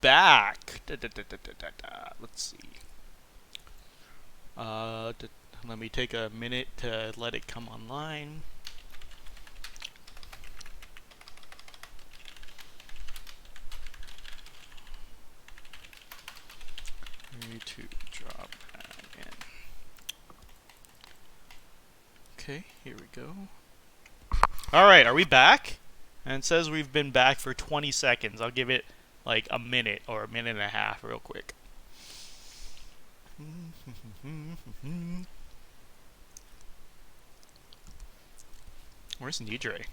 back. Let's see. Let me take a minute to let it come online. To drop that in. Okay, here we go. Alright, are we back? And it says we've been back for 20 seconds. I'll give it like a minute or a minute and a half real quick. Where's Nidre?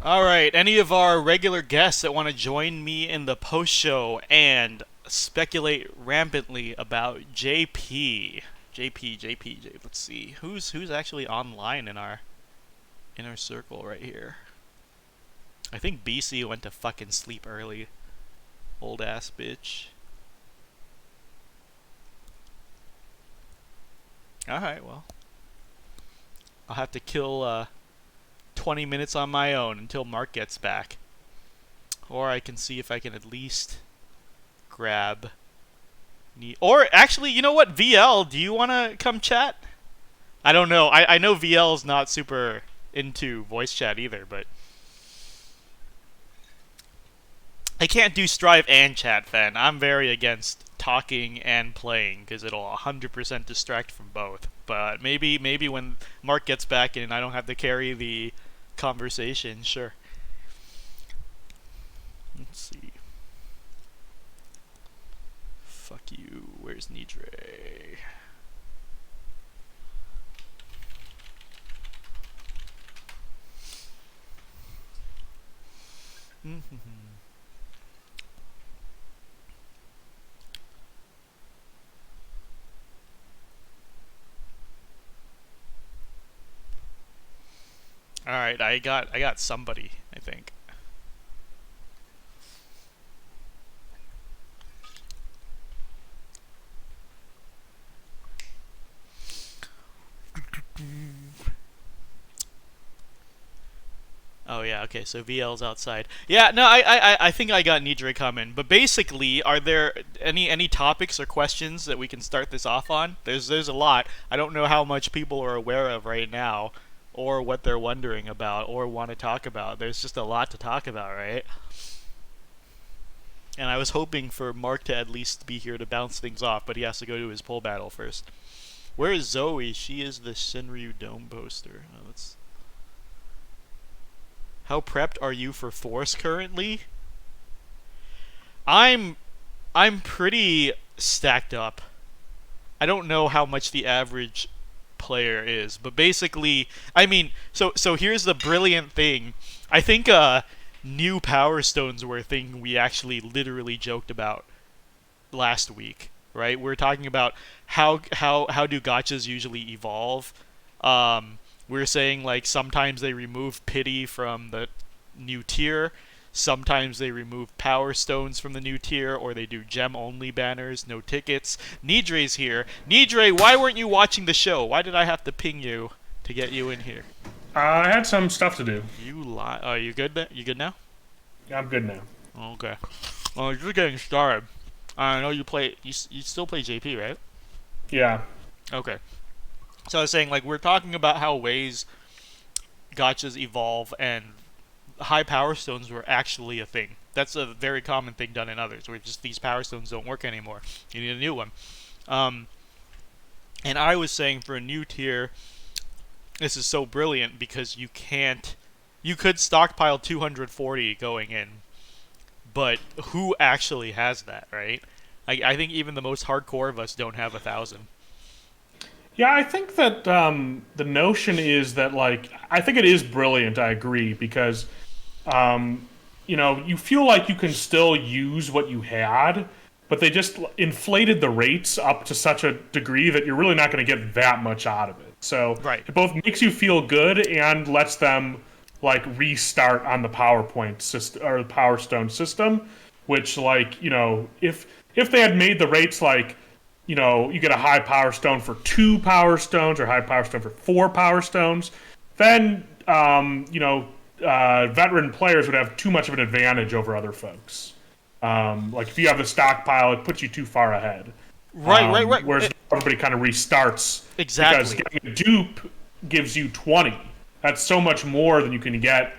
Alright, any of our regular guests that want to join me in the post-show and speculate rampantly about JP. Let's see. Who's actually online in our inner circle right here? I think BC went to fucking sleep early. Old ass bitch. Alright, well. I'll have to kill 20 minutes on my own until Mark gets back. Or I can see if I can at least grab... Or, actually, you know what? VL, do you want to come chat? I don't know. I know VL's not super into voice chat either, but... I can't do Strive and chat, then. I'm very against talking and playing, because it'll 100% distract from both. But maybe when Mark gets back and I don't have to carry the conversation, sure. Let's see. Fuck you. Where's Nidre? Alright, I got somebody, I think. Oh yeah, okay, so VL's outside. Yeah, no, I think I got Nidre coming. But basically, are there any topics or questions that we can start this off on? There's a lot. I don't know how much people are aware of right now, or what they're wondering about, or want to talk about. There's just a lot to talk about, right? And I was hoping for Mark to at least be here to bounce things off, but he has to go to his pole battle first. Where is Zoe? She is the Shinryu Dome poster. Oh, let's... How prepped are you for Force currently? I'm pretty stacked up. I don't know how much the average player is, but basically, I mean, so here's the brilliant thing. I think new Power Stones were a thing we actually literally joked about last week, right? We're talking about how do gachas usually evolve. We're saying, like, sometimes they remove pity from the new tier, sometimes they remove Power Stones from the new tier, or they do gem-only banners, no tickets. Nidre's here. Nidre, why weren't you watching the show? Why did I have to ping you to get you in here? I had some stuff to do. You lie. Oh, you good? You good now? I'm good now. Okay. Well, you're getting started. I know you play... You still play JP, right? Yeah. Okay. So I was saying, like, we're talking about how ways gachas evolve, and high Power Stones were actually a thing. That's a very common thing done in others, where just these Power Stones don't work anymore. You need a new one. And I was saying for a new tier, this is so brilliant because you can't... You could stockpile 240 going in, but who actually has that, right? I think even the most hardcore of us don't have 1,000. Yeah, I think that the notion is that, like, I think it is brilliant, I agree, because, you feel like you can still use what you had, but they just inflated the rates up to such a degree that you're really not going to get that much out of it. So Right. it both makes you feel good and lets them, like, restart on the PowerPoint system, or the Power Stone system, which, like, if they had made the rates like, you get a high Power Stone for 2 Power Stones or high Power Stone for 4 Power Stones, then, veteran players would have too much of an advantage over other folks. Like if you have the stockpile, it puts you too far ahead. Right. Whereas everybody kind of restarts. Exactly. Because getting a dupe gives you 20. That's so much more than you can get,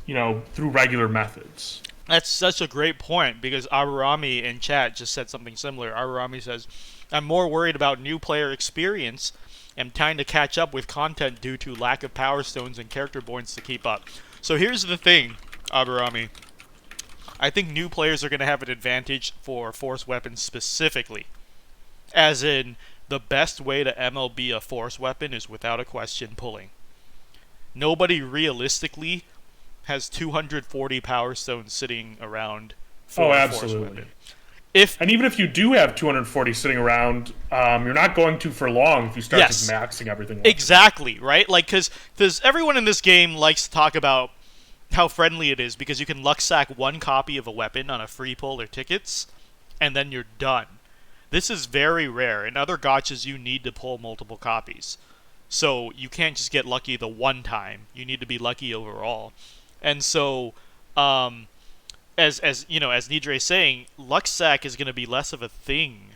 through regular methods. That's such a great point, because Aburami in chat just said something similar. Aburami says, I'm more worried about new player experience and trying to catch up with content due to lack of power stones and character points to keep up. So here's the thing, Aburami. I think new players are going to have an advantage for force weapons specifically. As in, the best way to MLB a force weapon is without a question pulling. Nobody realistically has 240 power stones sitting around for a force weapon. And even if you do have 240 sitting around, you're not going to for long if you start just maxing everything. Exactly, right? Like, because everyone in this game likes to talk about how friendly it is because you can luck sack one copy of a weapon on a free pull or tickets, and then you're done. This is very rare. In other gachas, you need to pull multiple copies. So you can't just get lucky the one time. You need to be lucky overall. And so, as Nidre is saying, luck sack is going to be less of a thing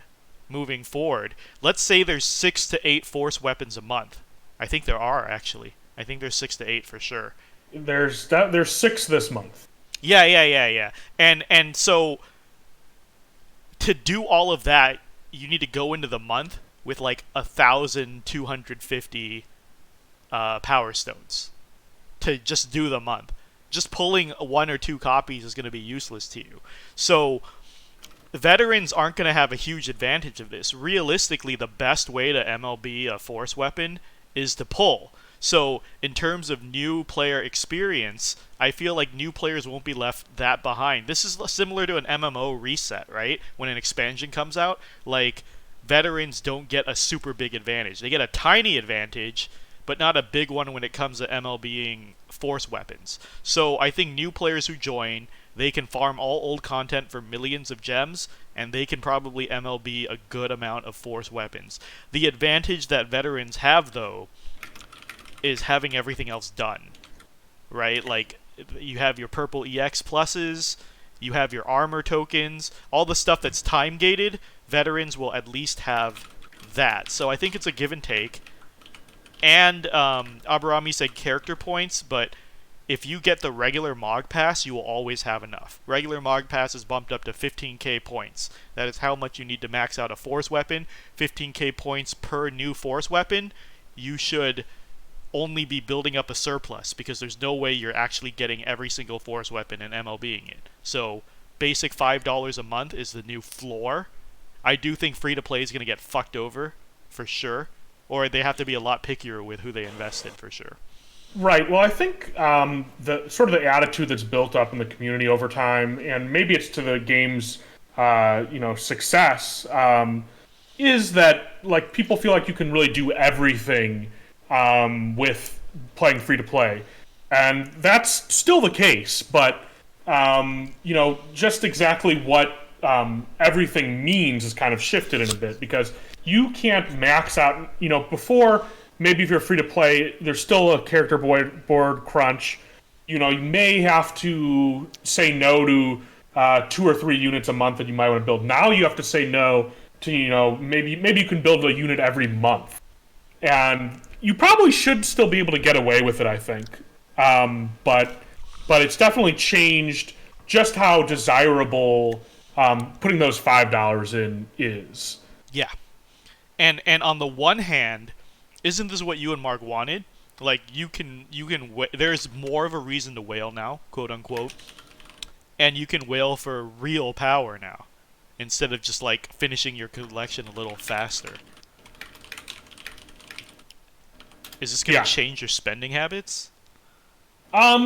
moving forward. Let's say there's 6 to 8 force weapons a month. I think there are, actually. I think there's 6 to 8 for sure. There's 6 this month. Yeah. And so to do all of that, you need to go into the month with like 1,250 power stones to just do the month. Just pulling 1 or 2 copies is going to be useless to you. So veterans aren't going to have a huge advantage of this. Realistically, the best way to MLB a force weapon is to pull. So in terms of new player experience, I feel like new players won't be left that behind. This is similar to an MMO reset, right? When an expansion comes out, like, veterans don't get a super big advantage. They get a tiny advantage, but not a big one when it comes to MLBing force weapons. So I think new players who join, they can farm all old content for millions of gems, and they can probably MLB a good amount of force weapons. The advantage that veterans have, though, is having everything else done, right? Like, you have your purple EX pluses, you have your armor tokens, all the stuff that's time-gated, veterans will at least have that. So I think it's a give and take. And Aburami said character points, but if you get the regular Mog Pass, you will always have enough. Regular Mog Pass is bumped up to 15k points. That is how much you need to max out a force weapon. 15k points per new force weapon. You should only be building up a surplus because there's no way you're actually getting every single force weapon and MLBing it. So basic $5 a month is the new floor. I do think free-to-play is going to get fucked over for sure, or they have to be a lot pickier with who they invest in for sure. Right. Well, I think the sort of the attitude that's built up in the community over time, and maybe it's to the game's success, is that like people feel like you can really do everything with playing free to play, and that's still the case. But just exactly what everything means is kind of shifted in a bit because you can't max out. Before, maybe if you're free to play, there's still a character board crunch. You may have to say no to 2 or 3 units a month that you might want to build. Now you have to say no to maybe you can build a unit every month, and you probably should still be able to get away with it, I think. But it's definitely changed just how desirable putting those $5 in is. Yeah. And on the one hand, isn't this what you and Mark wanted? Like, you can there's more of a reason to whale now, quote unquote. And you can whale for real power now, instead of just like finishing your collection a little faster. Is this going to change your spending habits?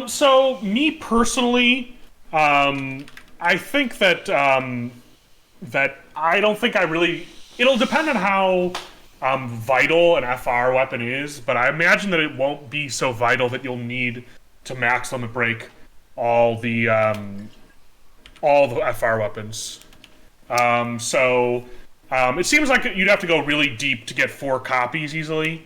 So me personally, I think that that I don't think I really. It'll depend on how vital an FR weapon is, but I imagine that it won't be so vital that you'll need to max limit break all the FR weapons. It seems like you'd have to go really deep to get 4 copies easily.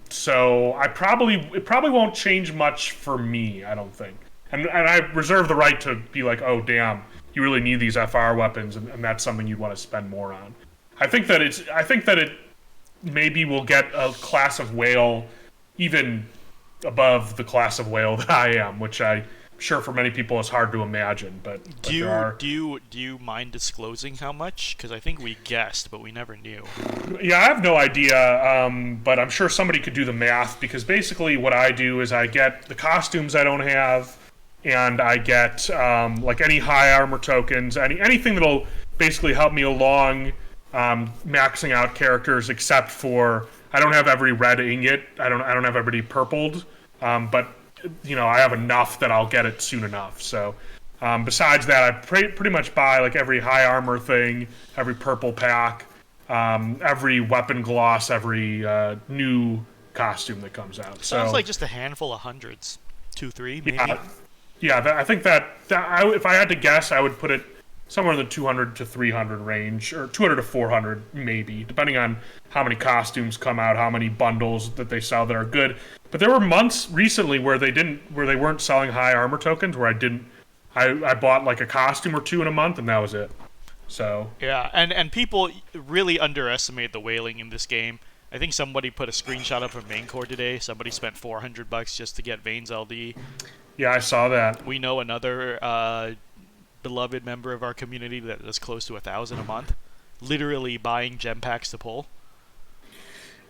So it probably won't change much for me, I don't think. And I reserve the right to be like, oh damn, you really need these FR weapons, and that's something you'd want to spend more on. I think that it maybe will get a class of whale even above the class of whale that I am, which I'm sure for many people is hard to imagine. But Do you mind disclosing how much? Because I think we guessed, but we never knew. Yeah, I have no idea, but I'm sure somebody could do the math, because basically what I do is I get the costumes I don't have, and I get like any high armor tokens, anything that'll basically help me along maxing out characters, except for I don't have every red ingot. I don't have everybody purpled, but I have enough that I'll get it soon enough. So besides that, I pretty much buy like every high armor thing, every purple pack, every weapon gloss, every new costume that comes out. Sounds like just a handful of hundreds, 2, 3 maybe. I think that if I had to guess, I would put it somewhere in the 200 to 300 range, or 200 to 400 maybe, depending on how many costumes come out, how many bundles that they sell that are good. But there were months recently where they weren't selling high armor tokens, where I bought like a costume or two in a month, and that was it. So yeah, and people really underestimate the whaling in this game. I think somebody put a screenshot up from main core today. Somebody spent $400 just to get Vane's LD. Yeah, I saw that. We know another beloved member of our community that is close to 1,000 a month, literally buying gem packs to pull.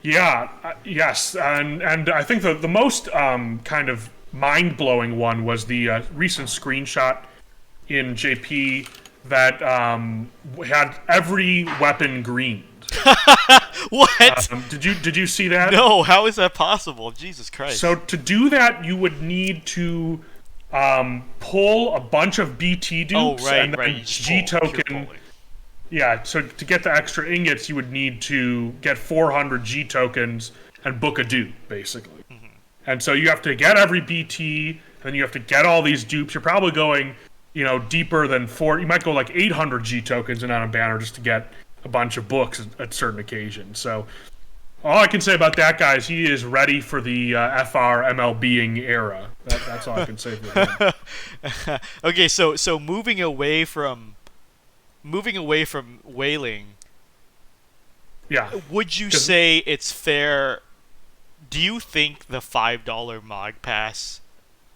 Yeah, yes, and I think the most kind of mind-blowing one was the recent screenshot in JP that had every weapon greened. What? Did you see that? No, how is that possible? Jesus Christ. So to do that, you would need to pull a bunch of BT dupes and then G token. Yeah, so to get the extra ingots, you would need to get 400 G tokens and book a dupe, basically. Mm-hmm. And so you have to get every BT, and then you have to get all these dupes. You're probably going, deeper than 4. You might go like 800 G tokens and on a banner just to get a bunch of books at certain occasions. So all I can say about that guy is he is ready for the FR MLBing era. That's all I can say for him. Okay, so moving away from whaling, yeah. Would you say it's fair? Do you think the $5 Mog Pass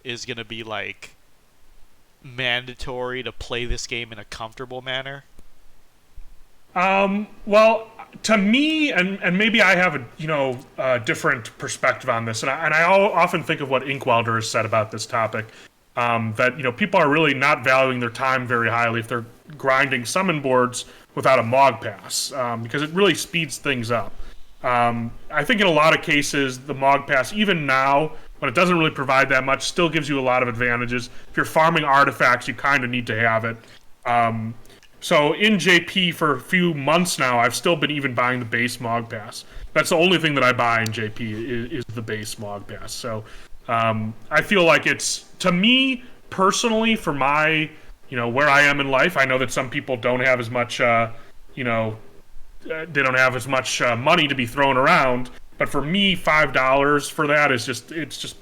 is gonna be like mandatory to play this game in a comfortable manner? Well, to me, and maybe I have a different perspective on this, and I often think of what Inkwelder has said about this topic, that people are really not valuing their time very highly if they're grinding summon boards without a Mog Pass, because it really speeds things up. I think in a lot of cases, the Mog Pass, even now, when it doesn't really provide that much, still gives you a lot of advantages. If you're farming artifacts, you kind of need to have it. So in JP for a few months now, I've still been even buying the base Mog Pass. That's the only thing that I buy in JP is the base Mog Pass. So I feel like it's, to me personally, for my, where I am in life, I know that some people don't have as much, they don't have as much money to be thrown around. But for me, $5 for that is it's just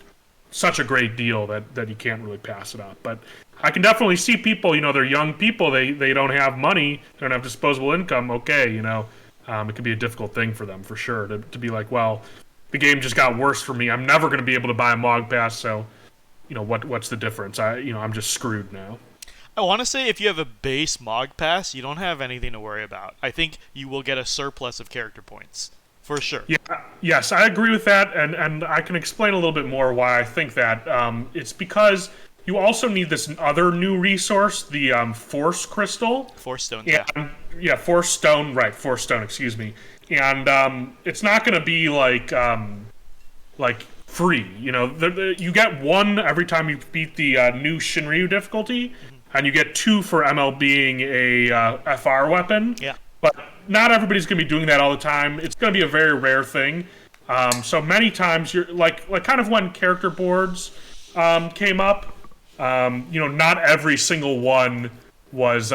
such a great deal that you can't really pass it up. But I can definitely see people, they're young people, they don't have money, they don't have disposable income. Okay, it could be a difficult thing for them for sure to be like, well, the game just got worse for me. I'm never going to be able to buy a Mog Pass, so what's the difference? I'm just screwed now. I want to say if you have a base Mog Pass, you don't have anything to worry about. I think you will get a surplus of character points. For sure. Yeah, yes, I agree with that, and I can explain a little bit more why I think that. It's because you also need this other new resource, the Force Crystal. Force Stone, yeah, Force Stone, right, Force Stone, excuse me. And it's not going to be like free. You get one every time you beat the new Shinryu difficulty, and you get 2 for ML being a FR weapon. Yeah. But not everybody's going to be doing that all the time. It's going to be a very rare thing. So many times, you're like kind of when character boards came up, not every single one was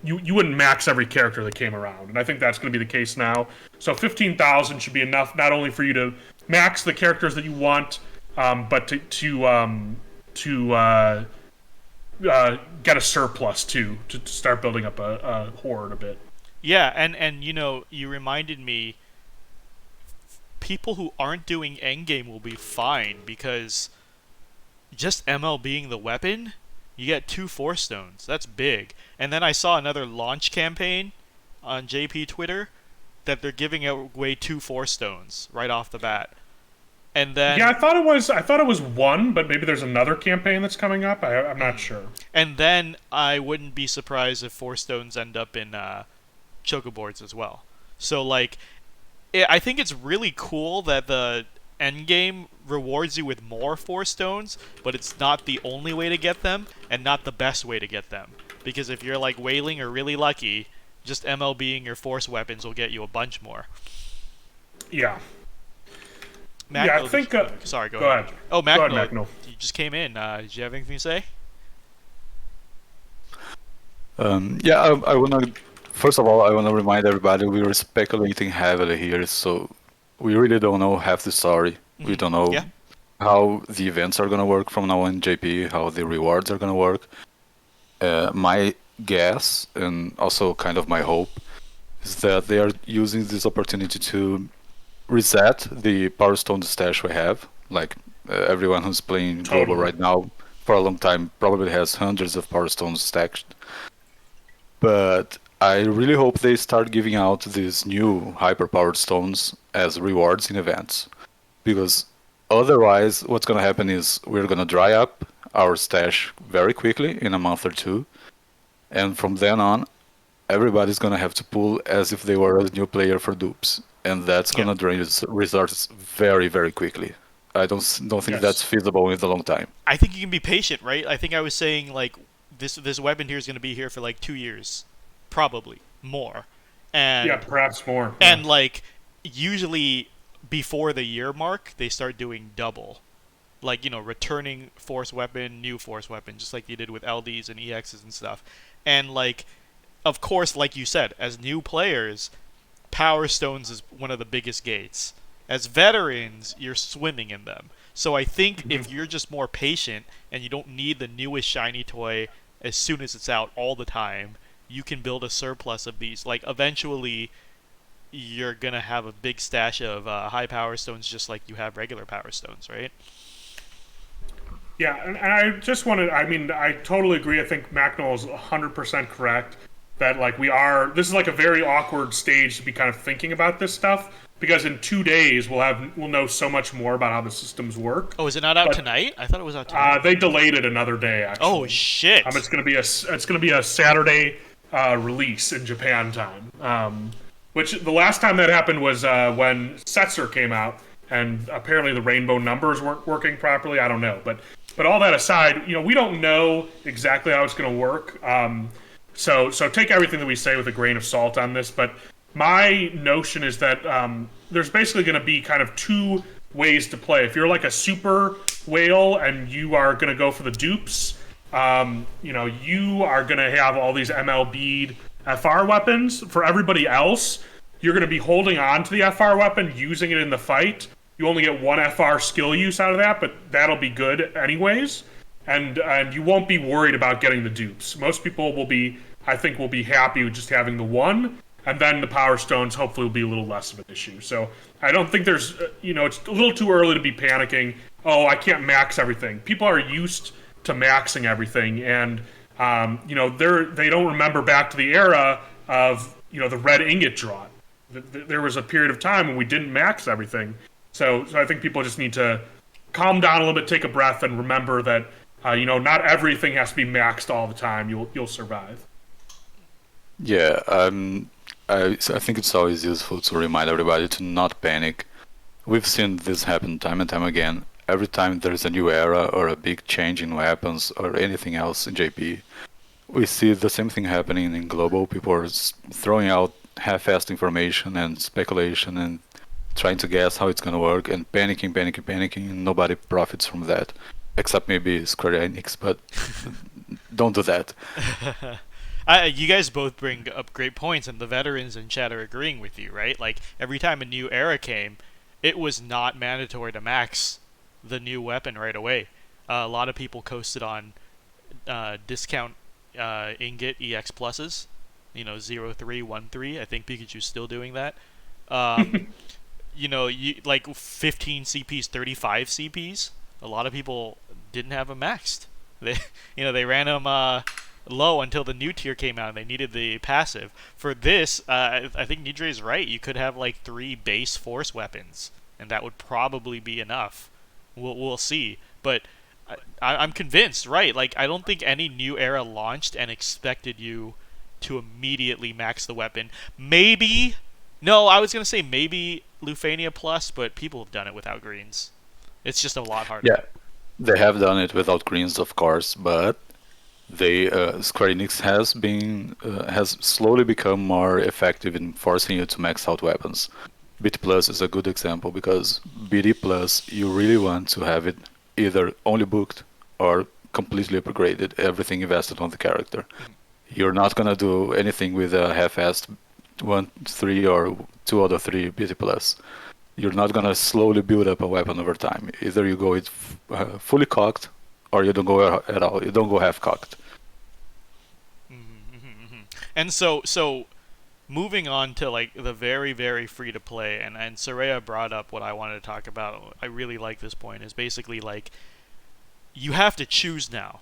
you wouldn't max every character that came around, and I think that's going to be the case now. So 15,000 should be enough, not only for you to max the characters that you want, but to get a surplus too, to start building up a horde a bit. Yeah, and you reminded me, people who aren't doing endgame will be fine because just ML being the weapon, you get 2 Force Stones. That's big. And then I saw another launch campaign on JP Twitter that they're giving away 2 Force Stones right off the bat. And then Yeah, I thought it was one, but maybe there's another campaign that's coming up. I'm not sure. And then I wouldn't be surprised if Force Stones end up in chocoboards as well. So like, I think it's really cool that the end game rewards you with more Force Stones, but it's not the only way to get them and not the best way to get them. Because if you're like whaling or really lucky, just MLBing your Force weapons will get you a bunch more. Yeah. Magno, Yeah, I think. Sorry, go ahead. Oh, Magno, Go ahead, Magno. You just came in. Did you have anything to say? Yeah, I wanna. First of all, I wanna remind everybody we were speculating heavily here, so we really don't know half the story. We don't know Yeah. how the events are gonna work from now on in JP, how the rewards are gonna work. My guess, and also kind of my hope, is that they are using this opportunity to reset the Power Stone stash we have. Like everyone who's playing Global right now for a long time probably has hundreds of Power Stones stacked. But I really hope they start giving out these new hyper-powered stones as rewards in events. Because otherwise, what's going to happen is we're going to dry up our stash very quickly in a month or two. And from then on, everybody's going to have to pull as if they were a new player for dupes. And that's going to drain resources very, very quickly. I don't think that's feasible in the long time. I think you can be patient, right? I think I was saying like this weapon here is going to be here for like 2 years, probably more. And Yeah, perhaps more. and like usually before the year mark, they start doing double. Like, returning force weapon, new force weapon, just like you did with LDs and EXs and stuff. And like, of course, like you said, as new players, Power Stones is one of the biggest gates. As veterans, you're swimming in them. So I think if you're just more patient and you don't need the newest shiny toy as soon as it's out all the time, you can build a surplus of these. Like, eventually, you're going to have a big stash of high Power Stones just like you have regular Power Stones, right? Yeah, and I just wanted, I totally agree. I think Macnol is 100% correct that, like, this is like a very awkward stage to be kind of thinking about this stuff, because in 2 days we'll know so much more about how the systems work. Oh, is it not out tonight? I thought it was out tonight. They delayed it another day, actually. Oh, shit. It's gonna be a Saturday release in Japan time. Which the last time that happened was when Setzer came out, and apparently the rainbow numbers weren't working properly. I don't know, but all that aside, we don't know exactly how it's going to work. So take everything that we say with a grain of salt on this. But my notion is that there's basically going to be kind of 2 ways to play. If you're like a super whale and you are going to go for the dupes, you are going to have all these MLB'd FR weapons. For everybody else, you're going to be holding on to the FR weapon, using it in the fight. You only get 1 FR skill use out of that, but that'll be good anyways. And you won't be worried about getting the dupes. Most people will be happy with just having the 1, and then the Power Stones hopefully will be a little less of an issue. So I don't think there's, it's a little too early to be panicking. Oh, I can't max everything. People are used to maxing everything, and they don't remember back to the era of the red ingot draw. There was a period of time when we didn't max everything. So I think people just need to calm down a little bit, take a breath, and remember that not everything has to be maxed all the time. You'll survive. Yeah, I think it's always useful to remind everybody to not panic. We've seen this happen time and time again. Every time there's a new era or a big change in weapons or anything else in JP, we see the same thing happening in Global. People are throwing out half-assed information and speculation and trying to guess how it's going to work and panicking, and nobody profits from that. Except maybe Square Enix, but don't do that. You guys both bring up great points, and the veterans in chat are agreeing with you, right? Like every time a new era came, it was not mandatory to max the new weapon right away. A lot of people coasted on discount ingot EX pluses, 0313. I think Pikachu's still doing that. Um, you like 15 CPs, 35 CPs. A lot of people didn't have them maxed. They ran them low until the new tier came out and they needed the passive. For this, I think Nidre is right. You could have like 3 base force weapons, and that would probably be enough. We'll see. But I'm convinced, right? Like, I don't think any new era launched and expected you to immediately max the weapon. Maybe, no, I was going to say maybe Lufania Plus, but people have done it without greens. It's just a lot harder. Yeah, they have done it without greens, of course, but Square Enix has slowly become more effective in forcing you to max out weapons. BT Plus is a good example because BT Plus, you really want to have it either only booked or completely upgraded, everything invested on the character. You're not gonna do anything with a half-assed 1, 3 or 2 out of 3 BT Plus. You're not gonna slowly build up a weapon over time. Either you go it fully cocked, or you don't go at all. You don't go half cocked. And so moving on to like the very, very free to play, and Soraya brought up what I wanted to talk about. I really like this point. Is basically like you have to choose now.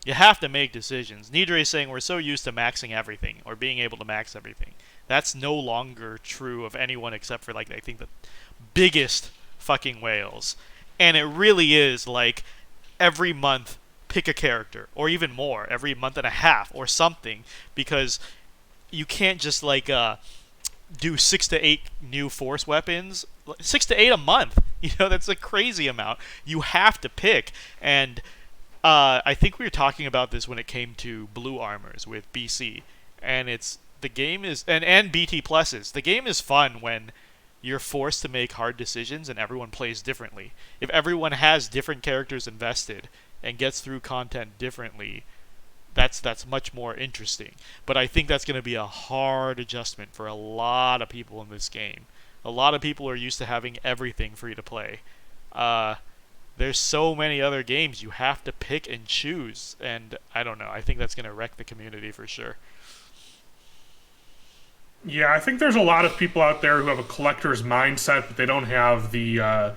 You have to make decisions. Nidre is saying we're so used to maxing everything or being able to max everything. That's no longer true of anyone except for like I think the biggest fucking whales. And it really is like every month pick a character, or even more, every month and a half or something, because you can't just like do 6 to 8 new force weapons, 6 to 8 a month. That's a crazy amount. You have to pick, and I think we were talking about this when it came to blue armors with BC, and the game is and BT pluses. The game is fun when you're forced to make hard decisions and everyone plays differently. If everyone has different characters invested and gets through content differently, that's much more interesting. But I think that's going to be a hard adjustment for a lot of people in this game. A lot of people are used to having everything free to play. There's so many other games you have to pick and choose, and I don't know. I think that's going to wreck the community for sure. Yeah, I think there's a lot of people out there who have a collector's mindset, but they don't have the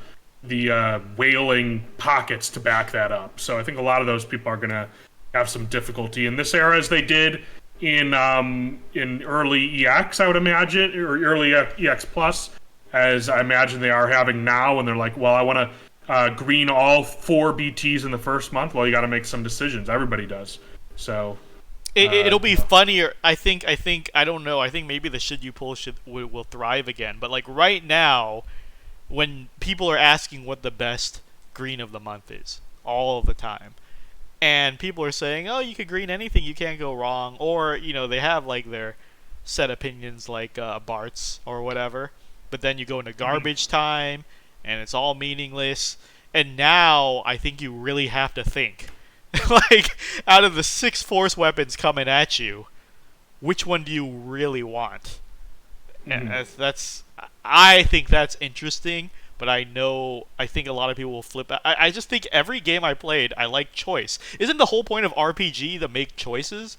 whaling pockets to back that up. So I think a lot of those people are going to have some difficulty in this era, as they did in early EX, I would imagine, or early EX Plus, as I imagine they are having now. And they're like, well, I want to green all 4 BTs in the first month. Well, you got to make some decisions. Everybody does. So it'll be funnier. I think I don't know. I think maybe the should you pull will thrive again. But like right now, when people are asking what the best green of the month is all of the time, and people are saying, oh, you could green anything, you can't go wrong, or they have like their set opinions like Bart's or whatever, but then you go into garbage time and it's all meaningless. And now I think you really have to think like out of the 6 force weapons coming at you, which one do you really want? And I think that's interesting, but I think a lot of people will flip out. I just think every game I played, I like choice. Isn't the whole point of RPG to make choices?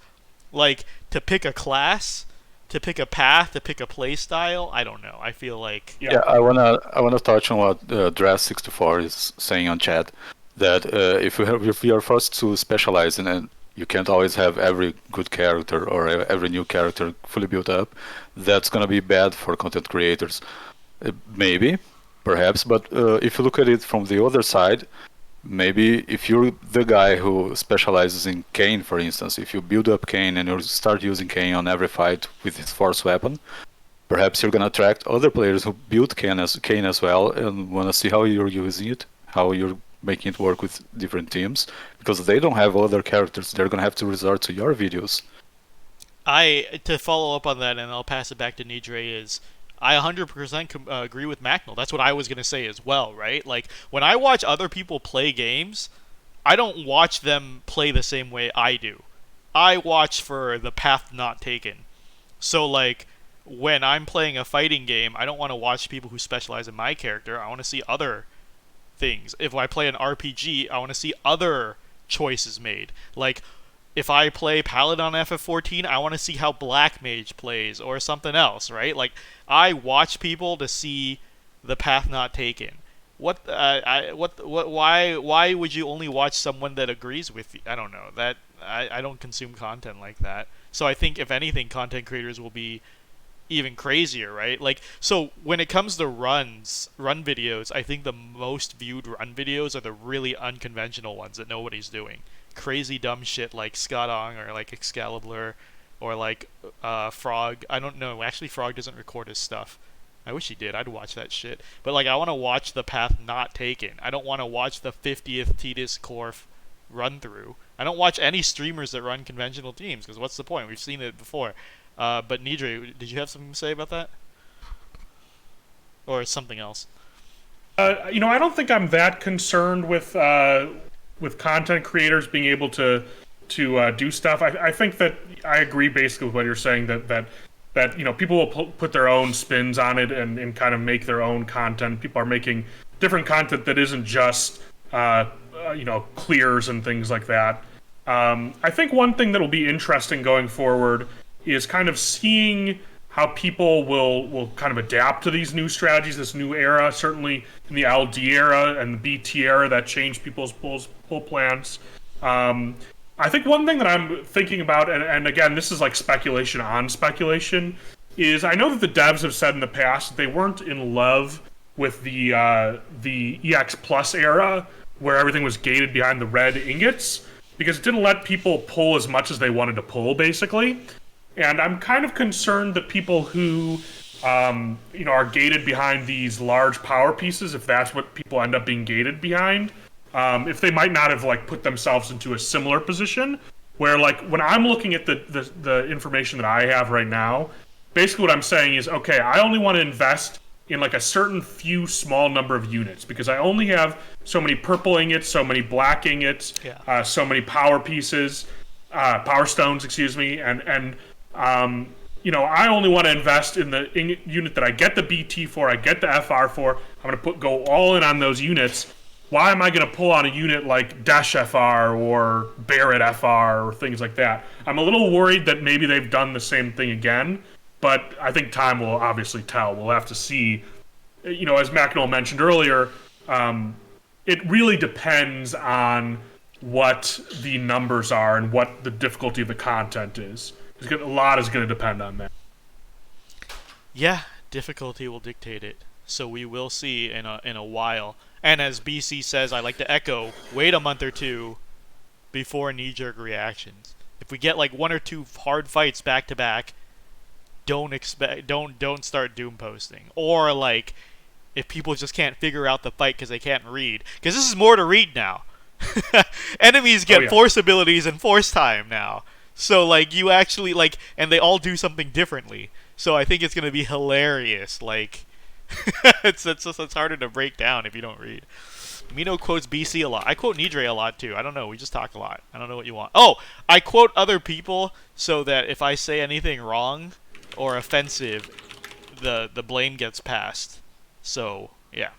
Like, to pick a class, to pick a path, to pick a play style? I don't know. I feel like... Yeah, I wanna touch on what Dress64 is saying on chat. That if you are forced to specialize in it, you can't always have every good character or every new character fully built up. That's gonna be bad for content creators. Maybe, perhaps, but if you look at it from the other side, maybe if you're the guy who specializes in Kane, for instance, if you build up Kane and you start using Kane on every fight with his force weapon, perhaps you're gonna attract other players who build Kane as well and wanna see how you're using it, how you're making it work with different teams, because they don't have other characters. They're gonna have to resort to your videos. To follow up on that, and I'll pass it back to Nidre, is I 100% agree with Macnell. That's what I was going to say as well, right? Like, when I watch other people play games, I don't watch them play the same way I do. I watch for the path not taken. So like when I'm playing a fighting game, I don't want to watch people who specialize in my character. I want to see other things. If I play an RPG, I want to see other choices made. Like if I play Paladin on FF14, I want to see how Black Mage plays or something else, right? Like I watch people to see the path not taken. Why would you only watch someone that agrees with you? I don't know. I don't consume content like that. So I think if anything, content creators will be even crazier, right? Like, so when it comes to run videos, I think the most viewed run videos are the really unconventional ones that nobody's doing. Crazy dumb shit like Skadong or like Excalibur or like Frog. I don't know. Actually, Frog doesn't record his stuff. I wish he did. I'd watch that shit. But like, I want to watch the path not taken. I don't want to watch the 50th Tidus Corf run through. I don't watch any streamers that run conventional teams because what's the point? We've seen it before. But Nidre, did you have something to say about that, or something else? I don't think I'm that concerned with content creators being able to do stuff. I think that I agree basically with what you're saying that people will put their own spins on it and kind of make their own content. People are making different content that isn't just clears and things like that. I think one thing that will be interesting going forward is kind of seeing how people will kind of adapt to these new strategies, this new era, certainly in the LD era and the BT era that changed people's pull plans. I think one thing that I'm thinking about, and again, this is like speculation on speculation, is I know that the devs have said in the past that they weren't in love with the EX Plus era where everything was gated behind the red ingots because it didn't let people pull as much as they wanted to pull, basically. And I'm kind of concerned that people who are gated behind these large power pieces, if that's what people end up being gated behind, if they might not have like put themselves into a similar position, where like when I'm looking at the information that I have right now, basically what I'm saying is, okay, I only want to invest in like a certain few small number of units because I only have so many purple ingots, so many black ingots, so many power pieces, power stones, excuse me, and I only want to invest in the unit that I get the BT for, I get the FR for. I'm going to go all in on those units. Why am I going to pull on a unit like Dash FR or Barrett FR or things like that? I'm a little worried that maybe they've done the same thing again, but I think time will obviously tell. We'll have to see. As Macknell mentioned earlier, it really depends on what the numbers are and what the difficulty of the content is. A lot is going to depend on that. Yeah, difficulty will dictate it. So we will see in a while. And as BC says, I like to echo, wait a month or two before knee-jerk reactions. If we get like one or two hard fights back to back, don't start doom posting. Or like if people just can't figure out the fight because they can't read, because this is more to read now. Enemies get force abilities and force time now. So like you actually like, and they all do something differently. So I think it's gonna be hilarious. Like, it's harder to break down if you don't read. Mino quotes BC a lot. I quote Nidre a lot too. I don't know. We just talk a lot. I don't know what you want. Oh, I quote other people so that if I say anything wrong or offensive, the blame gets passed. So yeah,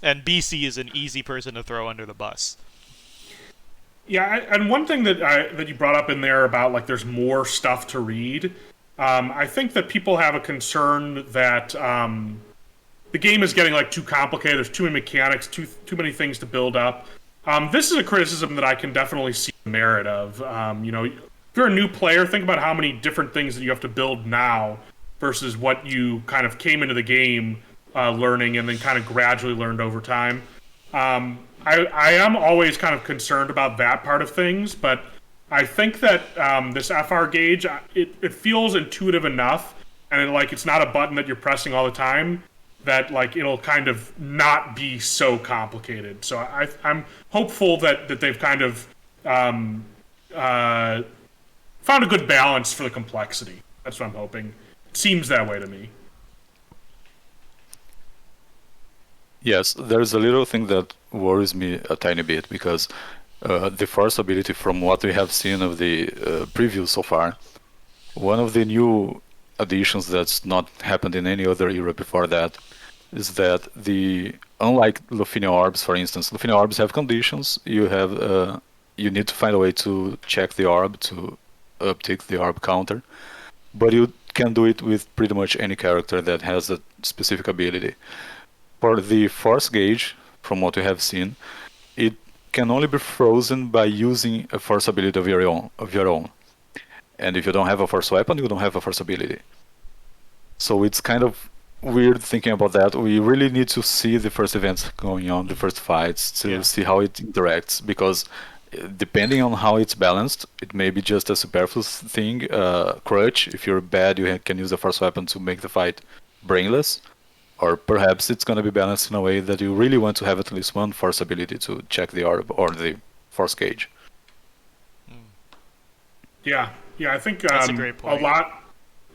and BC is an easy person to throw under the bus. Yeah, and one thing that you brought up in there about like there's more stuff to read, I think that people have a concern that the game is getting like too complicated. There's too many mechanics, too many things to build up. This is a criticism that I can definitely see the merit of. If you're a new player, think about how many different things that you have to build now versus what you kind of came into the game learning and then kind of gradually learned over time. I am always kind of concerned about that part of things, but I think that this FR gauge, it feels intuitive enough, and it's not a button that you're pressing all the time, that like it'll kind of not be so complicated. So I'm hopeful that they've kind of found a good balance for the complexity. That's what I'm hoping. It seems that way to me. Yes, there's a little thing that worries me a tiny bit because the force ability, from what we have seen of the previews so far, one of the new additions that's not happened in any other era before that is that unlike Lufenia orbs, for instance, Lufenia orbs have conditions. You need to find a way to check the orb to uptick the orb counter, but you can do it with pretty much any character that has a specific ability. For the force gauge, from what we have seen, it can only be frozen by using a force ability of your own. And if you don't have a force weapon, you don't have a force ability. So it's kind of weird thinking about that. We really need to see the first events going on, the first fights, to see how it interacts, because depending on how it's balanced, it may be just a superfluous thing, crutch. If you're bad, you can use a force weapon to make the fight brainless. Or perhaps it's going to be balanced in a way that you really want to have at least one force ability to check the orb or the force gauge. Yeah, I think That's a great point.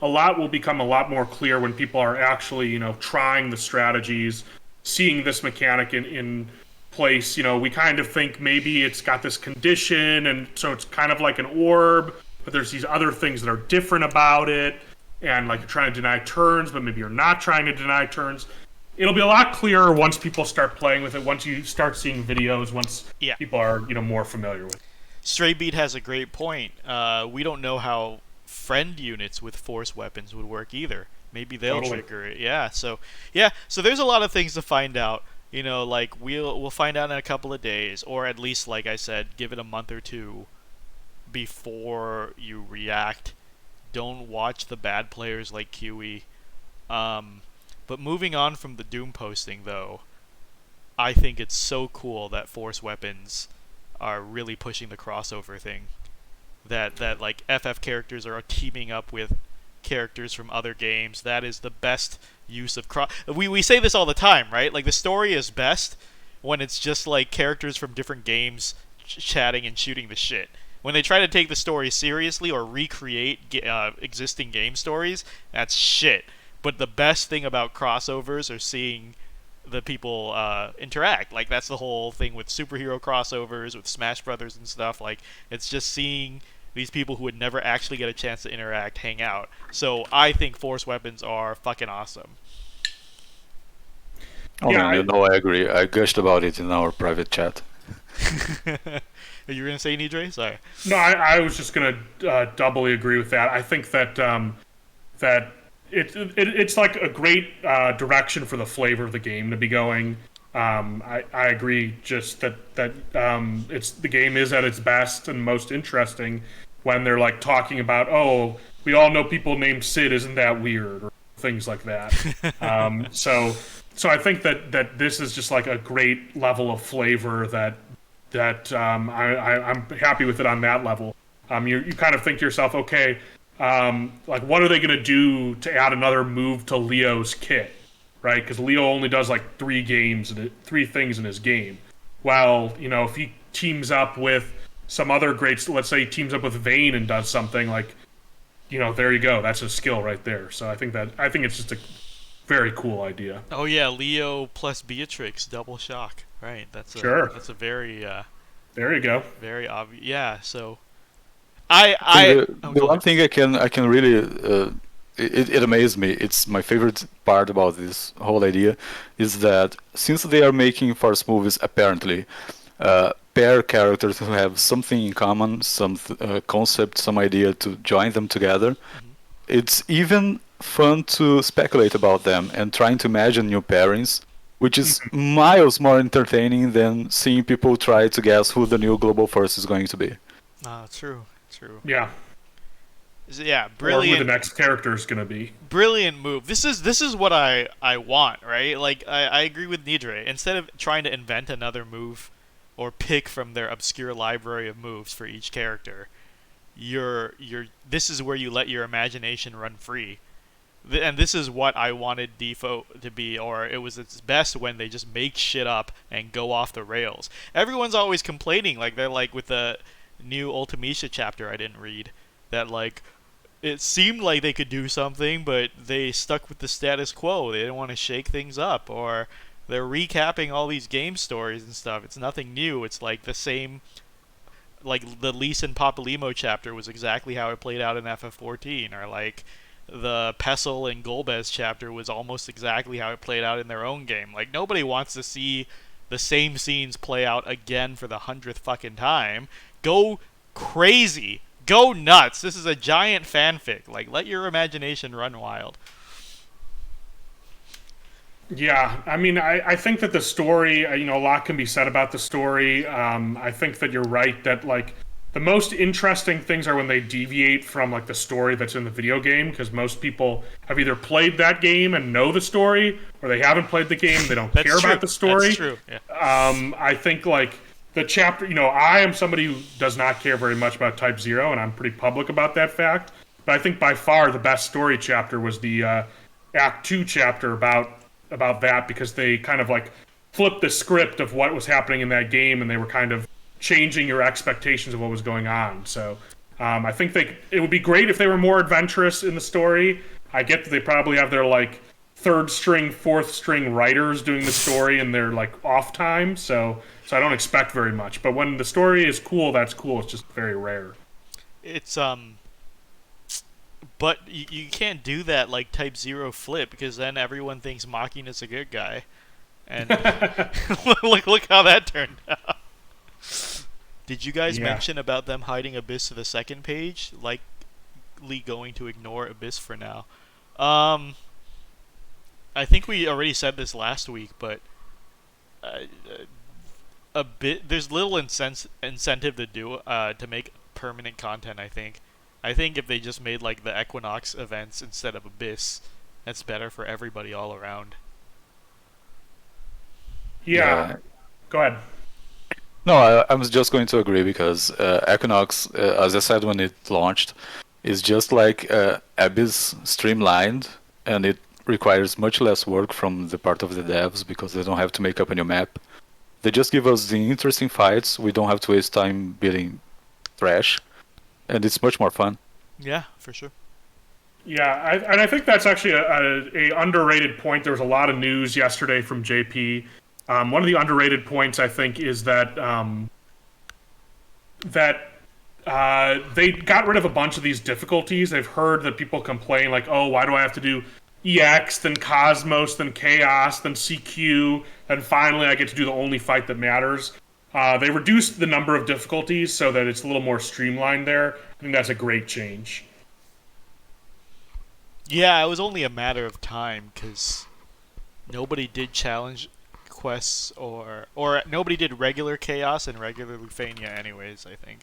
a lot will become a lot more clear when people are actually, trying the strategies, seeing this mechanic in place. We kind of think maybe it's got this condition, and so it's kind of like an orb, but there's these other things that are different about it, and like you're trying to deny turns, but maybe you're not trying to deny turns. It'll be a lot clearer once people start playing with it, once you start seeing videos, once people are more familiar with it. Straybeat has a great point. We don't know how friend units with force weapons would work either. Maybe they'll trigger it. So there's a lot of things to find out. Like we'll find out in a couple of days, or at least, like I said, give it a month or two before you react. Don't watch the bad players like QE. But moving on from the Doom posting, though, I think it's so cool that force weapons are really pushing the crossover thing. That like FF characters are teaming up with characters from other games. That is the best use of we say this all the time, right? Like the story is best when it's just like characters from different games chatting and shooting the shit. When they try to take the story seriously or recreate existing game stories, that's shit. But the best thing about crossovers are seeing the people interact. Like that's the whole thing with superhero crossovers, with Smash Brothers and stuff. Like it's just seeing these people who would never actually get a chance to interact hang out. So I think force weapons are fucking awesome. I agree. I gushed about it in our private chat. Are you gonna say, Nidre? Sorry. No, I was just gonna doubly agree with that. I think that that it's like a great direction for the flavor of the game to be going. I agree. Just that it's the game is at its best and most interesting when they're like talking about, oh, we all know people named Sid, isn't that weird, or things like that. So I think that this is just like a great level of flavor that I'm happy with it on that level. You kind of think to yourself, okay, like what are they going to do to add another move to Leo's kit, right? Because Leo only does like three things in his game. Well, if he teams up with some other greats, let's say he teams up with Vayne and does something like, there you go, that's a skill right there. So I think it's just a very cool idea. Oh yeah, Leo plus Beatrix, double shock. Right, that's a very there you go. Very obvious. Yeah, so the one thing I can really it amazed me. It's my favorite part about this whole idea is that since they are making force movies apparently pair characters who have something in common, some concept, some idea to join them together, it's even fun to speculate about them and trying to imagine new pairings, which is miles more entertaining than seeing people try to guess who the new Global Force is going to be. True. Yeah. Yeah, brilliant. Or who the next character is going to be. Brilliant move. This is what I want, right? Like I agree with Nidre. Instead of trying to invent another move or pick from their obscure library of moves for each character, this is where you let your imagination run free. And this is what I wanted DFFOO to be, or it was its best when they just make shit up and go off the rails. Everyone's always complaining, like they're like with the new Ultimecia chapter I didn't read, that like it seemed like they could do something, but they stuck with the status quo. They didn't want to shake things up, or they're recapping all these game stories and stuff. It's nothing new. It's like the same like the Lis and Papalimo chapter was exactly how it played out in FF14, or like the Pestle and Golbez chapter was almost exactly how it played out in their own game. Like nobody wants to see the same scenes play out again for the 100th fucking time. Go crazy. Go nuts. This is a giant fanfic. Like let your imagination run wild. Yeah, I mean, I think that the story, a lot can be said about the story. I think that you're right that, like, the most interesting things are when they deviate from, like, the story that's in the video game, because most people have either played that game and know the story, or they haven't played the game, they don't care about the story. That's true, yeah. I think, like, the chapter, I am somebody who does not care very much about Type 0, and I'm pretty public about that fact, but I think by far the best story chapter was the Act 2 chapter about that, because they kind of like flipped the script of what was happening in that game, and they were kind of changing your expectations of what was going on. So I think it would be great if they were more adventurous in the story. I get that they probably have their like third string, fourth string writers doing the story in their like off time, so I don't expect very much. But when the story is cool, that's cool. It's just very rare. It's but you can't do that like Type 0 flip, because then everyone thinks Machina is a good guy. And look how that turned out. Did you guys mention about them hiding Abyss to the second page? Likely going to ignore Abyss for now. I think we already said this last week, but there's little incentive to do to make permanent content, I think. I think if they just made like the Equinox events instead of Abyss, that's better for everybody all around. Yeah. Go ahead. No, I was just going to agree, because Equinox, as I said when it launched, is just like Abyss streamlined, and it requires much less work from the part of the devs, because they don't have to make up a new map. They just give us the interesting fights. We don't have to waste time beating trash. And it's much more fun. Yeah, for sure. Yeah, and I think that's actually a underrated point. There was a lot of news yesterday from JP. One of the underrated points, I think, is that they got rid of a bunch of these difficulties. I've heard that people complain, like, oh, why do I have to do EX, then Cosmos, then Chaos, then CQ, and finally I get to do the only fight that matters. They reduced the number of difficulties so that it's a little more streamlined there. I think that's a great change. Yeah, it was only a matter of time, because nobody did challenge quests or nobody did regular Chaos and regular Lufania anyways, I think.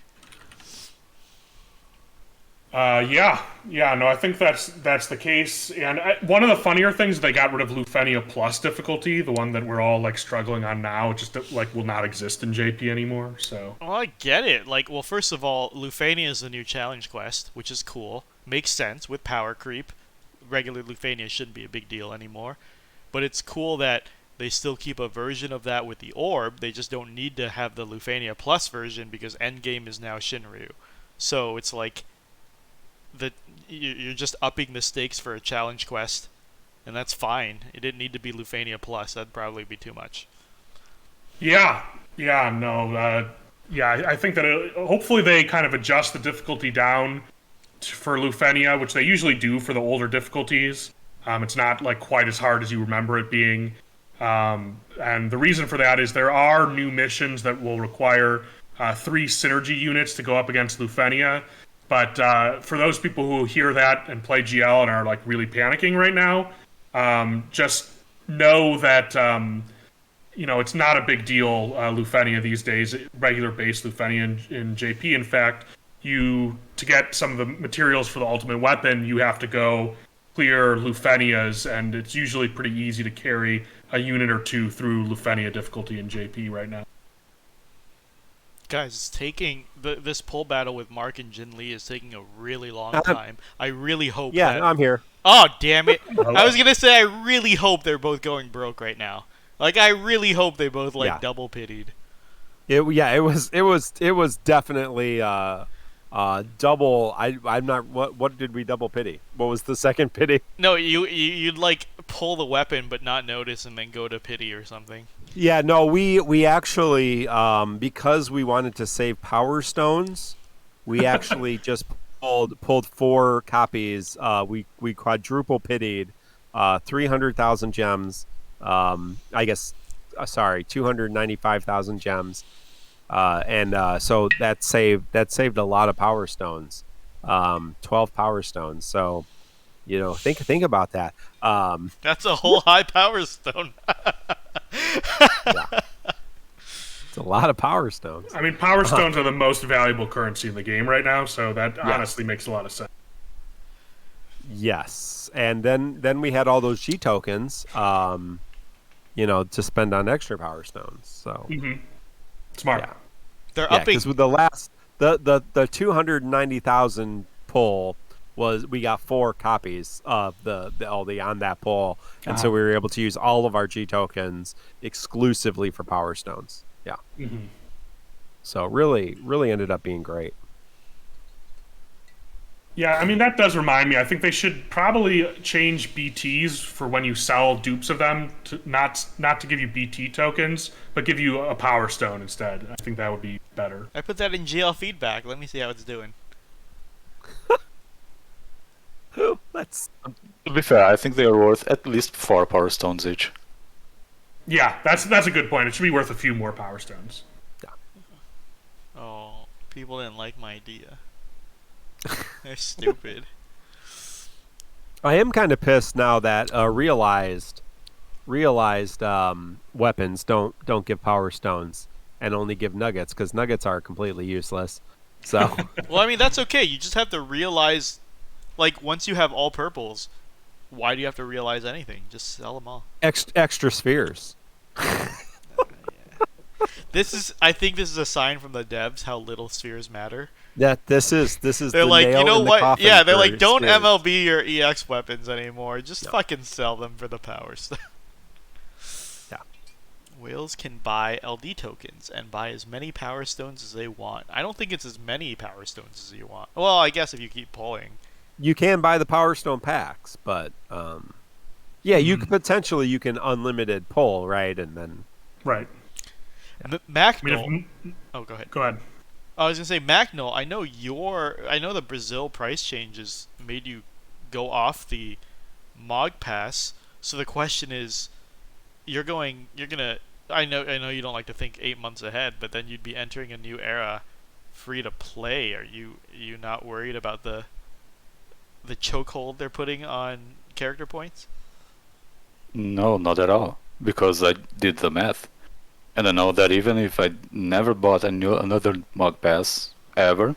I think that's the case. And one of the funnier things is they got rid of Lufania Plus difficulty, the one that we're all like struggling on now. It just like will not exist in JP anymore. So. Well, I get it. Like, well, first of all, Lufania is the new challenge quest, which is cool. Makes sense with power creep. Regular Lufania shouldn't be a big deal anymore, but it's cool that they still keep a version of that with the orb. They just don't need to have the Lufania Plus version because endgame is now Shinryu. So it's like you're just upping the stakes for a challenge quest, and that's fine. It didn't need to be Lufania Plus. That'd probably be too much. I think that hopefully they kind of adjust the difficulty down for Lufania, which they usually do for the older difficulties. It's not like quite as hard as you remember it being. And the reason for that is there are new missions that will require 3 synergy units to go up against Lufania. But for those people who hear that and play GL and are like really panicking right now, just know that it's not a big deal. Lufania these days, regular base Lufania in JP. In fact, to get some of the materials for the ultimate weapon, you have to go clear Lufanias, and it's usually pretty easy to carry a unit or 2 through Lufania difficulty in JP right now. Guys, it's taking this pull battle with Mark and Jin Lee is taking a really long time. I really hope. Yeah, I'm here. Oh, damn it! I was gonna say I really hope they're both going broke right now. Like, I really hope they both double pitied. It was definitely double. I'm not. What did we double pity? What was the second pity? No, you'd like pull the weapon but not notice and then go to pity or something. Yeah, no, we actually because we wanted to save Power Stones, we actually just pulled 4 copies. We quadruple pitied 300,000 gems. I guess sorry, 295,000 gems. And so that saved a lot of Power Stones. 12 Power Stones. So, think about that. That's a whole high power stone. Yeah. It's a lot of Power Stones. I mean, Power Stones are the most valuable currency in the game right now, so that honestly makes a lot of sense. Yes, and then we had all those G tokens, to spend on extra Power Stones. So Smart. yeah, They're yeah, upping. because with the last the 290,000 pull was we got 4 copies of the on that pull, and so we were able to use all of our G tokens exclusively for Power Stones. Yeah, so really ended up being great. Yeah, I mean, that does remind me. I think they should probably change BTs for when you sell dupes of them, to not to give you BT tokens, but give you a Power Stone instead. I think that would be better. I put that in GL feedback. Let me see how it's doing. Let's To be fair, I think they are worth at least 4 Power Stones each. Yeah, that's a good point. It should be worth a few more Power Stones. Oh, people didn't like my idea. They're stupid. I am kind of pissed now that realized weapons don't give Power Stones and only give nuggets, because nuggets are completely useless. So Well, I mean, that's okay. You just have to realize, like, once you have all purples, why do you have to realize anything? Just sell them all. extra spheres. I think this is a sign from the devs how little spheres matter. That this is They're the like, nail you know in the what? coffin Yeah, they're for like, don't spheres. MLB your EX weapons anymore. Just fucking sell them for the power stuff. Yeah. Whales can buy LD tokens and buy as many power stones as they want. I don't think it's as many power stones as you want. Well, I guess if you keep pulling. You can buy the Power Stone packs, but yeah, you could potentially you can unlimited pull, right? And then Right. Macnol. Oh, go ahead. Go ahead. I was gonna say, Macnol, I know the Brazil price changes made you go off the Mog Pass. So the question is, you're gonna. I know you don't like to think 8 months ahead, but then you'd be entering a new era, free to play. Are you not worried about the chokehold they're putting on character points? No, not at all. Because I did the math. And I know that even if I never bought another Mog Pass ever,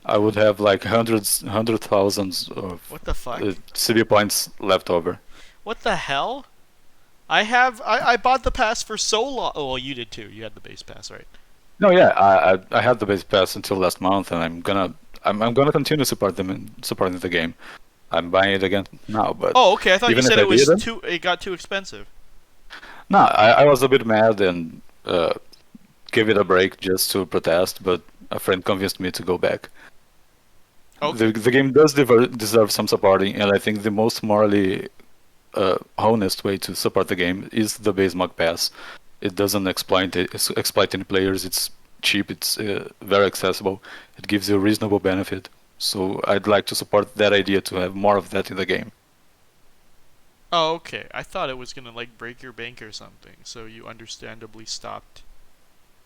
I would have like hundred thousands of What the fuck? CB points left over. What the hell? I bought the pass for so long. Oh, well, you did too. You had the base pass, right? No, yeah, I had the base pass until last month, and I'm gonna continue supporting the game. I'm buying it again now, but Oh, okay. I thought you even said if it I was didn't- it got too expensive. no, I was a bit mad and gave it a break just to protest, but a friend convinced me to go back. Okay. The game does deserve some supporting, and I think the most morally honest way to support the game is the base Mog Pass. It doesn't exploit any players. It's cheap. It's very accessible. It gives you a reasonable benefit. So I'd like to support that idea to have more of that in the game. Oh, okay. I thought it was gonna like break your bank or something, so you understandably stopped.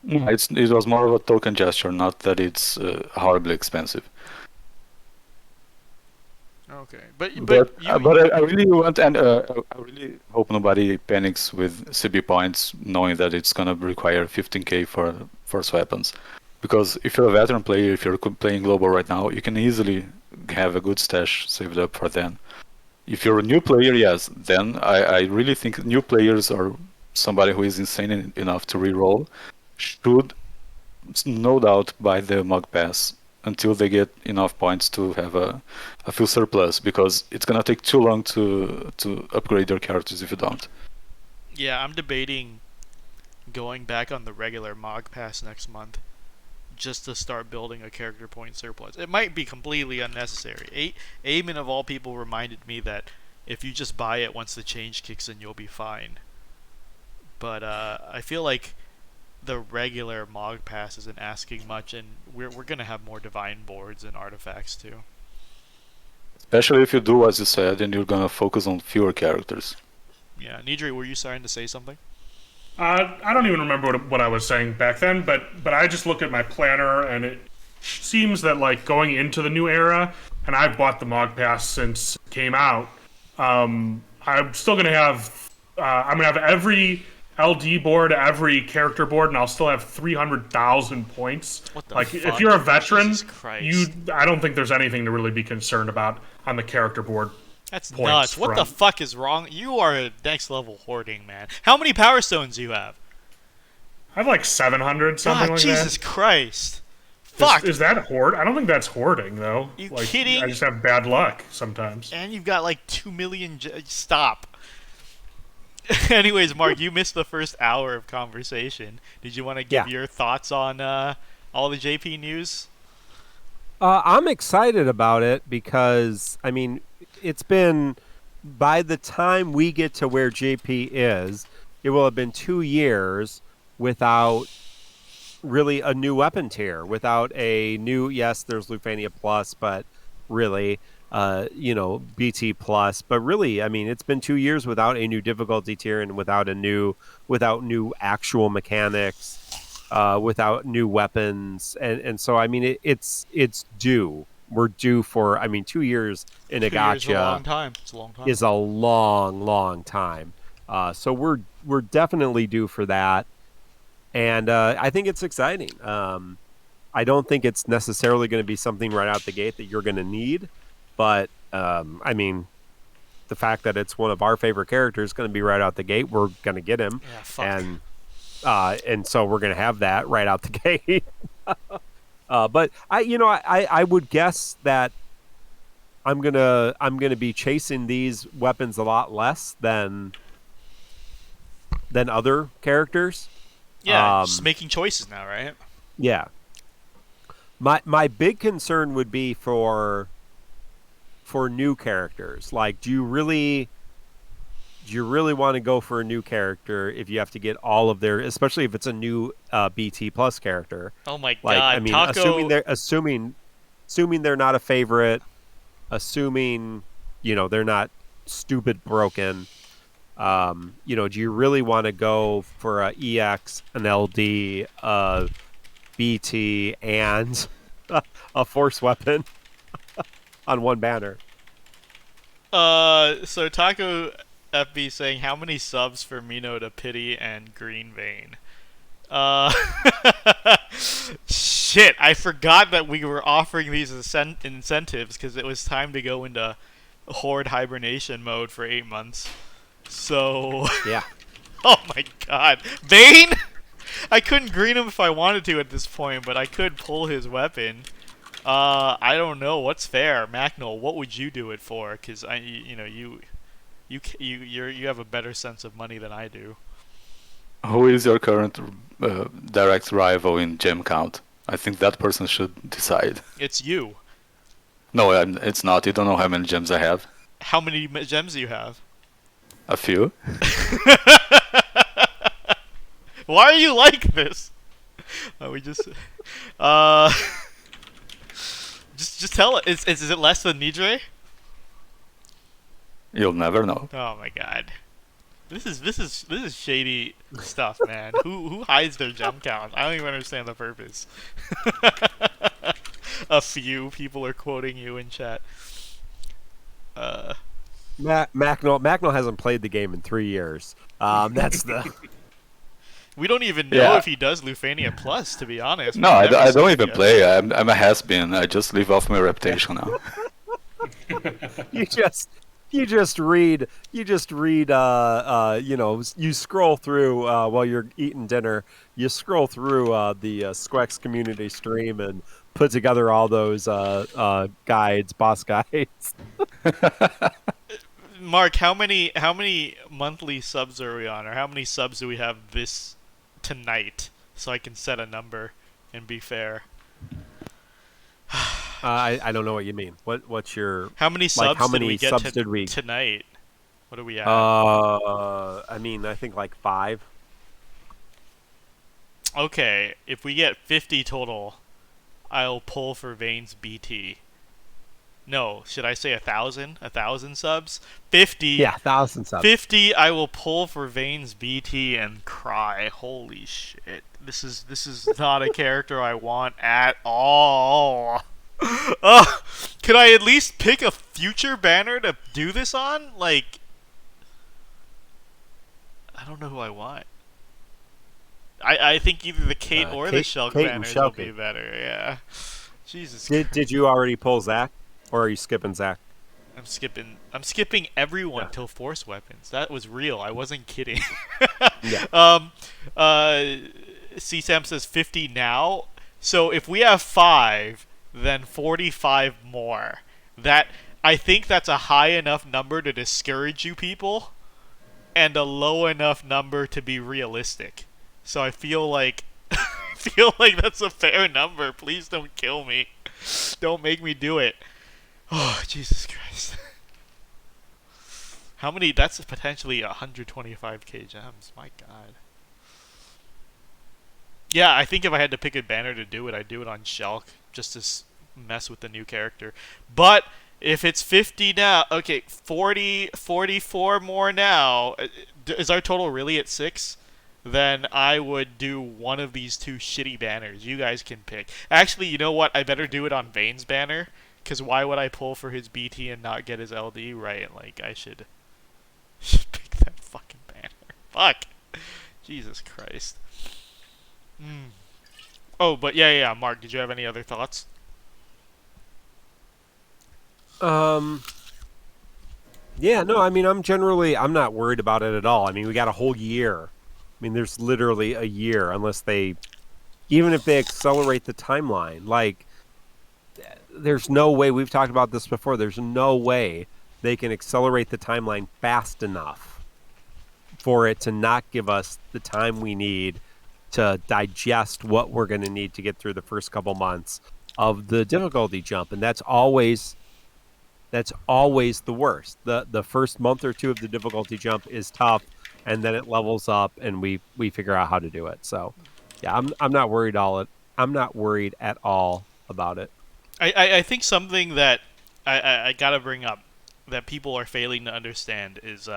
It was more of a token gesture, not that it's horribly expensive. Okay, but But you I really want, and I really hope nobody panics with CB points, knowing that it's gonna require 15k for first weapons. Because if you're a veteran player, if you're playing global right now, you can easily have a good stash saved up for then. If you're a new player, yes, then I really think new players or somebody who is insane enough to reroll should no doubt buy the Mug Pass until they get enough points to have a full surplus, because it's gonna take too long to upgrade their characters if you don't. Yeah, I'm debating going back on the regular Mog Pass next month just to start building a character point surplus. It might be completely unnecessary. Eamon of all people reminded me that if you just buy it once the change kicks in, you'll be fine. but I feel like the regular Mog Pass isn't asking much, and we're gonna have more divine boards and artifacts too. Especially if you do as you said, and you're gonna focus on fewer characters. Yeah, Nidri, were you starting to say something? I don't even remember what I was saying back then, but I just look at my planner, and it seems that like going into the new era, and I've bought the Mog Pass since it came out. I'm still gonna have I'm gonna have every LD board, every character board, and I'll still have 300,000 points. What the Like fuck? if you're a veteran, Jesus Christ. I don't think there's anything to really be concerned about on the character board. That's Points nuts. What the from- fuck is wrong? You are a next level hoarding, man. How many Power Stones do you have? I have like 700, something God, like Jesus that. Christ. Fuck. Is that hoard? I don't think that's hoarding though. You like, kidding? I just have bad luck sometimes. And you've got like 2 million. Stop. Anyways, Mark, you missed the first hour of conversation. Did you want to give your thoughts on all the JP news? I'm excited about it because, I mean, it's been, by the time we get to where JP is, it will have been 2 years without really a new weapon tier, without a new, yes, there's Lufania Plus, but really, BT Plus, but really, I mean, it's been 2 years without a new difficulty tier and without new actual mechanics, without new weapons, and so I mean, it's due. We're due for, I mean, 2 years in a 2 years is a gacha long time. It's a long time. is a long time. So we're definitely due for that, and I think it's exciting. I don't think it's necessarily going to be something right out the gate that you're going to need. But, I mean, the fact that it's one of our favorite characters is going to be right out the gate. We're going to get him. Yeah, fuck. And so we're going to have that right out the gate. But I would guess that I'm gonna be chasing these weapons a lot less than other characters. Yeah, just making choices now, right? Yeah. My big concern would be for new characters. Like, do you really want to go for a new character if you have to get all of their, especially if it's a new BT plus character? Oh my Like, god, I mean, Taco... assuming they're not a favorite, assuming they're not stupid broken. Do you really want to go for a EX, an LD, BT, and a force weapon on one banner? So Taco FB saying, how many subs for Mino to Pity and Green Vein? Shit, I forgot that we were offering these incentives because it was time to go into horde hibernation mode for 8 months. So... Yeah. Oh my god. Vein? I couldn't green him if I wanted to at this point, but I could pull his weapon. I don't know what's fair, Macnol. What would you do it for? Because you have a better sense of money than I do. Who is your current direct rival in gem count? I think that person should decide. It's you. No, it's not. You don't know how many gems I have. How many gems do you have? A few. Why are you like this? We just just tell it. Is it less than Nidre? You'll never know. Oh my god. This is shady stuff, man. Who hides their gem count? I don't even understand the purpose. A few people are quoting you in chat. Macnol hasn't played the game in 3 years. That's the. We don't even know if he does Lufania Plus, to be honest. No, I don't even play. I'm a has-been. I just live off my reputation now. You just read. You scroll through while you're eating dinner. You scroll through the Squex community stream and put together all those boss guides. Mark, how many monthly subs are we on, or how many subs do we have tonight, so I can set a number and be fair? I don't know what you mean. What's your... How many subs, did we get tonight? What are we at? I mean, I think like 5. Okay, if we get 50 total, I'll pull for Vayne's BT. No, should I say 1,000? 1,000 subs? 50. Yeah, 1,000 subs. 50, I will pull for Vayne's BT and cry. Holy shit. This is not a character I want at all. Could I at least pick a future banner to do this on? Like, I don't know who I want. I think either the Kate or the Shulk Kate and banners will be Shulky. better, yeah. Jesus Did you already pull Zach? Or are you skipping Zach? I'm skipping everyone Yeah. till Force Weapons. That was real. I wasn't kidding. Yeah. CSAM says 50 now. So if we have 5, then 45 more. I think that's a high enough number to discourage you people, and a low enough number to be realistic. So I feel like that's a fair number. Please don't kill me. Don't make me do it. Oh, Jesus Christ. How many? That's potentially 125k gems. My God. Yeah, I think if I had to pick a banner to do it, I'd do it on Shulk, just to mess with the new character. But if it's 50 now, okay, 40, 44 more now, is our total really at 6? Then I would do one of these 2 shitty banners. You guys can pick. Actually, you know what? I better do it on Vayne's banner, because why would I pull for his BT and not get his LD? Right, like, I should pick that fucking banner. Fuck. Jesus Christ. Oh, but yeah, Mark, did you have any other thoughts? Yeah, no, I mean, I'm not worried about it at all. I mean, we got a whole year. I mean, there's literally a year, even if they accelerate the timeline, like, there's no way, we've talked about this before, there's no way they can accelerate the timeline fast enough for it to not give us the time we need to digest what we're going to need to get through the first couple months of the difficulty jump. And that's always the worst. The first month or 2 of the difficulty jump is tough, and then it levels up and we figure out how to do it. So yeah, I'm not worried at all about it. I think something that I gotta bring up that people are failing to understand is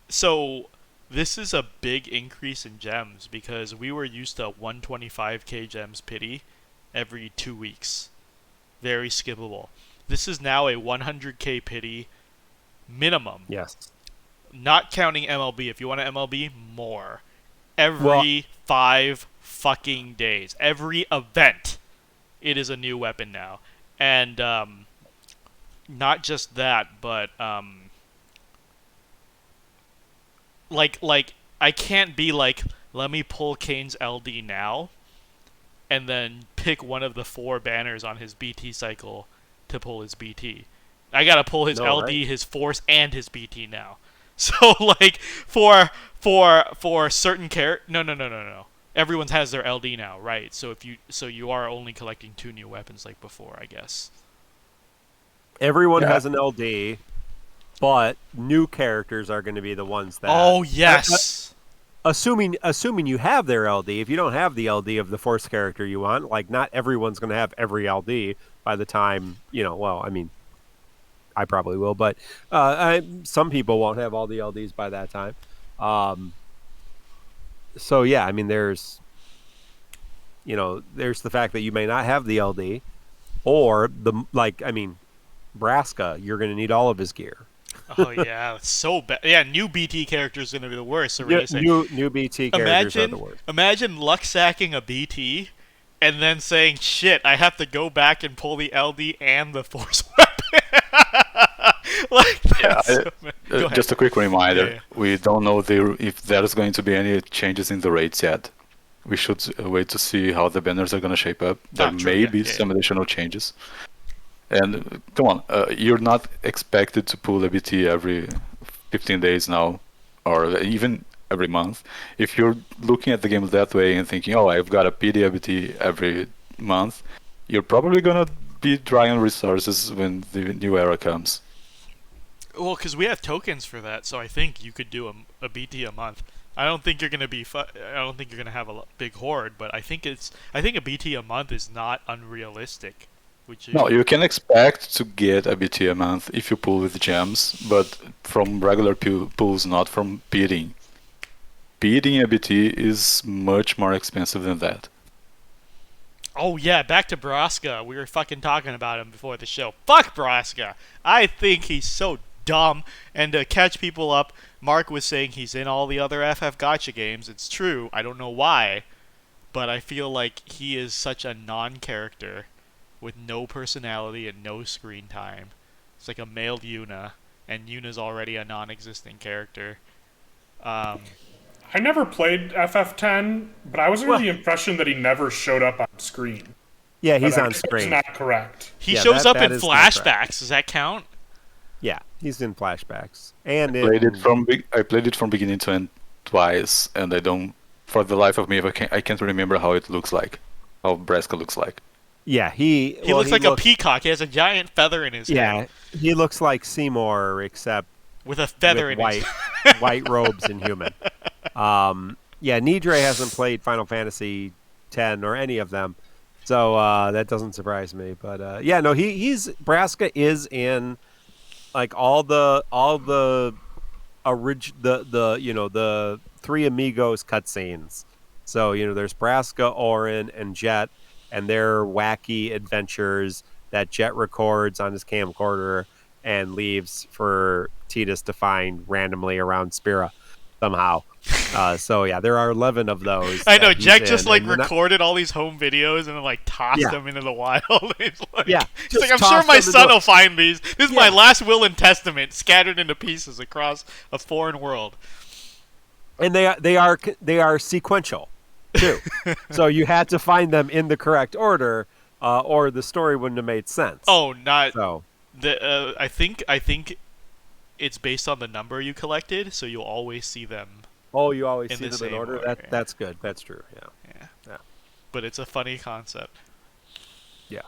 so this is a big increase in gems, because we were used to 125k gems pity every 2 weeks. Very skippable. This is now a 100k pity minimum. Yes. Not counting MLB. If you want to MLB, more. Every 5 fucking days. Every event, it is a new weapon now. And not just that, but like I can't be like, let me pull Kane's LD now and then pick one of the 4 banners on his BT cycle to pull his BT. I gotta pull his LD, right? His Force, and his BT now. So like for certain no. Everyone has their LD now, right? So you are only collecting 2 new weapons like before, I guess. Everyone has an LD, but new characters are going to be the ones that. Oh yes. Assuming you have their LD, if you don't have the LD of the Force character you want, like, not everyone's going to have every LD by the time, well, I mean, I probably will, but some people won't have all the LDs by that time. So yeah, I mean, there's the fact that you may not have the LD, or Braska, you're going to need all of his gear. Oh yeah, it's so bad. Yeah, new BT character is going to be the worst. So new BT characters are the worst. Imagine luck sacking a BT, and then saying, "Shit, I have to go back and pull the LD and the Force weapon." Just a quick reminder: yeah. We don't know if there's going to be any changes in the rates yet. We should wait to see how the banners are going to shape up. There may be some additional changes. And come on, you're not expected to pull a BT every 15 days now, or even every month. If you're looking at the game that way and thinking, oh, I've got a PD a BT every month, you're probably going to be dry on resources when the new era comes. Well, because we have tokens for that, so I think you could do a BT a month. I don't think you're gonna be. I don't think you're gonna have a big horde, but I think a BT a month is not unrealistic. Which is, No, you can expect to get a BT a month if you pull with gems, but from regular pulls, not from bidding. Bidding a BT is much more expensive than that. Oh yeah, back to Braska. We were fucking talking about him before the show. Fuck Braska. I think he's so dumb. And to catch people up, Mark was saying he's in all the other FF Gotcha games. It's true. I don't know why, but I feel like he is such a non-character with no personality and no screen time. It's like a male Yuna, and Yuna's already a non-existent character. I never played FF10, but I was under the impression that he never showed up on screen. Yeah, he's But on that's screen. not correct. He Yeah, shows up that in is not correct. flashbacks. Does that count? Yeah, he's in flashbacks. And I played it from beginning to end twice, and I don't. For the life of me, I can't remember how it looks like, how Braska looks like. yeah, he Looks like a peacock. He has a giant feather in his head. Yeah, he looks like Seymour, except With a feather with in his white robes and human. Yeah, Nidre hasn't played Final Fantasy X or any of them, so that doesn't surprise me. But yeah, no, he's Braska is in like all the the Three Amigos cutscenes. So there's Braska, Orin, and Jet, and their wacky adventures that Jet records on his camcorder and leaves for Tidus to find randomly around Spira somehow. So yeah, there are 11 of those. I know, that he's Jack in, just like and they're not- recorded all these home videos and then like tossed them into the wild. He's like, Yeah, he's like, just I'm sure tossed my them into son the- will find these. This is my Yeah. last will and testament scattered into pieces across a foreign world. and they are sequential too. So you had to find them in the correct order, or the story wouldn't have made sense. Oh, not So the. I think it's based on the number you collected, so you'll always see them. you always In see the them in same order. order, yeah. That's good. That's true. Yeah. Yeah. But it's a funny concept. Yeah.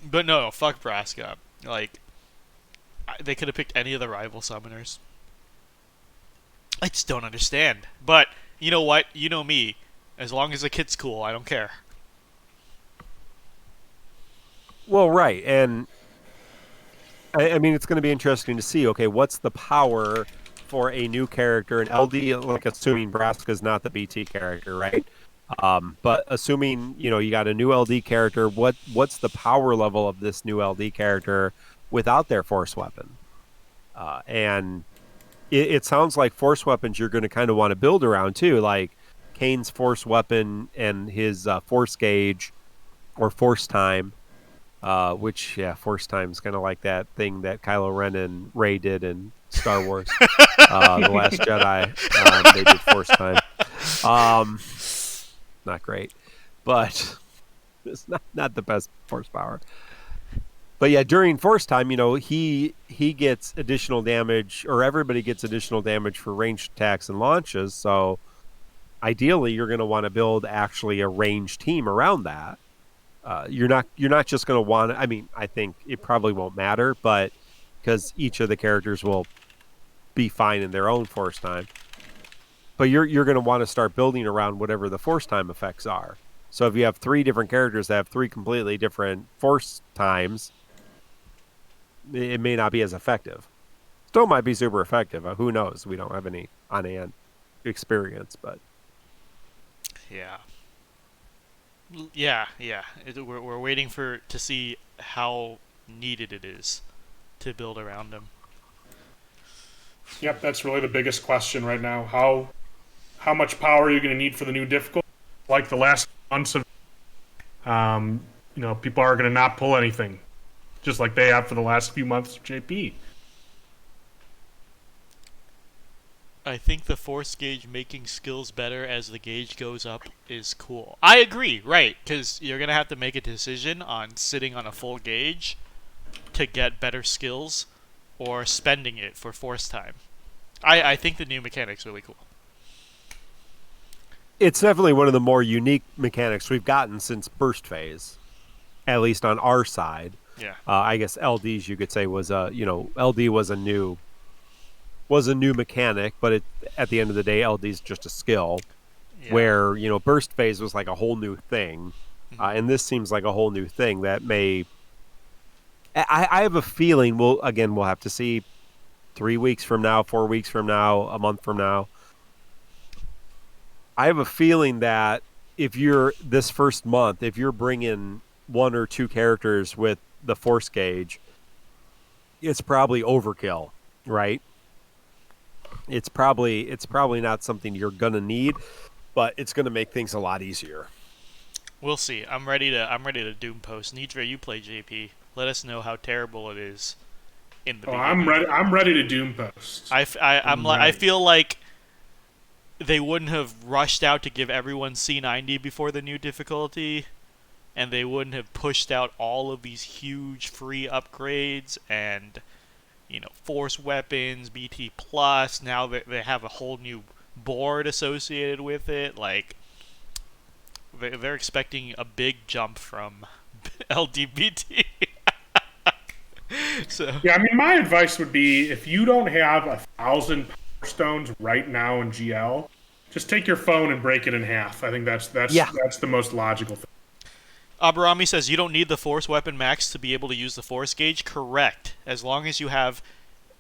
But no, fuck Braska. Like, they could have picked any of the rival summoners. I just don't understand. But you know what? You know me. As long as the kit's cool, I don't care. Well, right, and I mean it's going to be interesting to see. Okay, what's the power for a new character, an LD? Like assuming Braska's not the BT character, right? But assuming you got a new LD character, what's the power level of this new LD character without their force weapon? And it sounds like force weapons you're going to kind of want to build around too, like Kane's force weapon and his force gauge or force time. Which force time is kind of like that thing that Kylo Ren and Rey did in Star Wars, The Last Jedi. They did force time. Not great, but it's not the best force power. But yeah, during force time, he gets additional damage, or everybody gets additional damage for ranged attacks and launches. So ideally, you're going to want to build actually a ranged team around that. You're not just going to want. I mean, I think it probably won't matter, but because each of the characters will be fine in their own force time. But you're going to want to start building around whatever the force time effects are. So if you have 3 different characters that have 3 completely different force times, it may not be as effective. Still might be super effective. Who knows? We don't have any on-hand experience, but Yeah. Yeah. We're waiting to see how needed it is to build around them. Yep, that's really the biggest question right now. How much power are you going to need for the new difficulty? Like the last months of, people are going to not pull anything, just like they have for the last few months of JP. I think the force gauge making skills better as the gauge goes up is cool. I agree, right? Because you're going to have to make a decision on sitting on a full gauge to get better skills or spending it for force time. I think the new mechanic's really cool. it's definitely one of the more unique mechanics we've gotten since Burst Phase, at least on our side. Yeah. I guess LDs you could say was LD was a new was a new mechanic, but at the end of the day, LD is just a skill. Yeah. Where burst phase was like a whole new thing, and this seems like a whole new thing that may. I have a feeling we'll have to see 3 weeks from now, 4 weeks from now, a month from now. I have a feeling that if you're this first month, if you're bringing 1 or 2 characters with the force gauge, it's probably overkill, right? It's probably not something you're gonna need, but it's gonna make things a lot easier. We'll see. I'm ready to doom post. Nidra, you play JP. Let us know how terrible it is in the beginning. I'm ready to doom post. I feel like they wouldn't have rushed out to give everyone C90 before the new difficulty, and they wouldn't have pushed out all of these huge free upgrades and force weapons, BT plus. Now they have a whole new board associated with it. Like they're expecting a big jump from LDBT. So yeah, I mean, my advice would be if you don't have 1,000 power stones right now in GL, just take your phone and break it in half. I think that's the most logical thing. Aburami says you don't need the force weapon max to be able to use the force gauge. Correct. As long as you have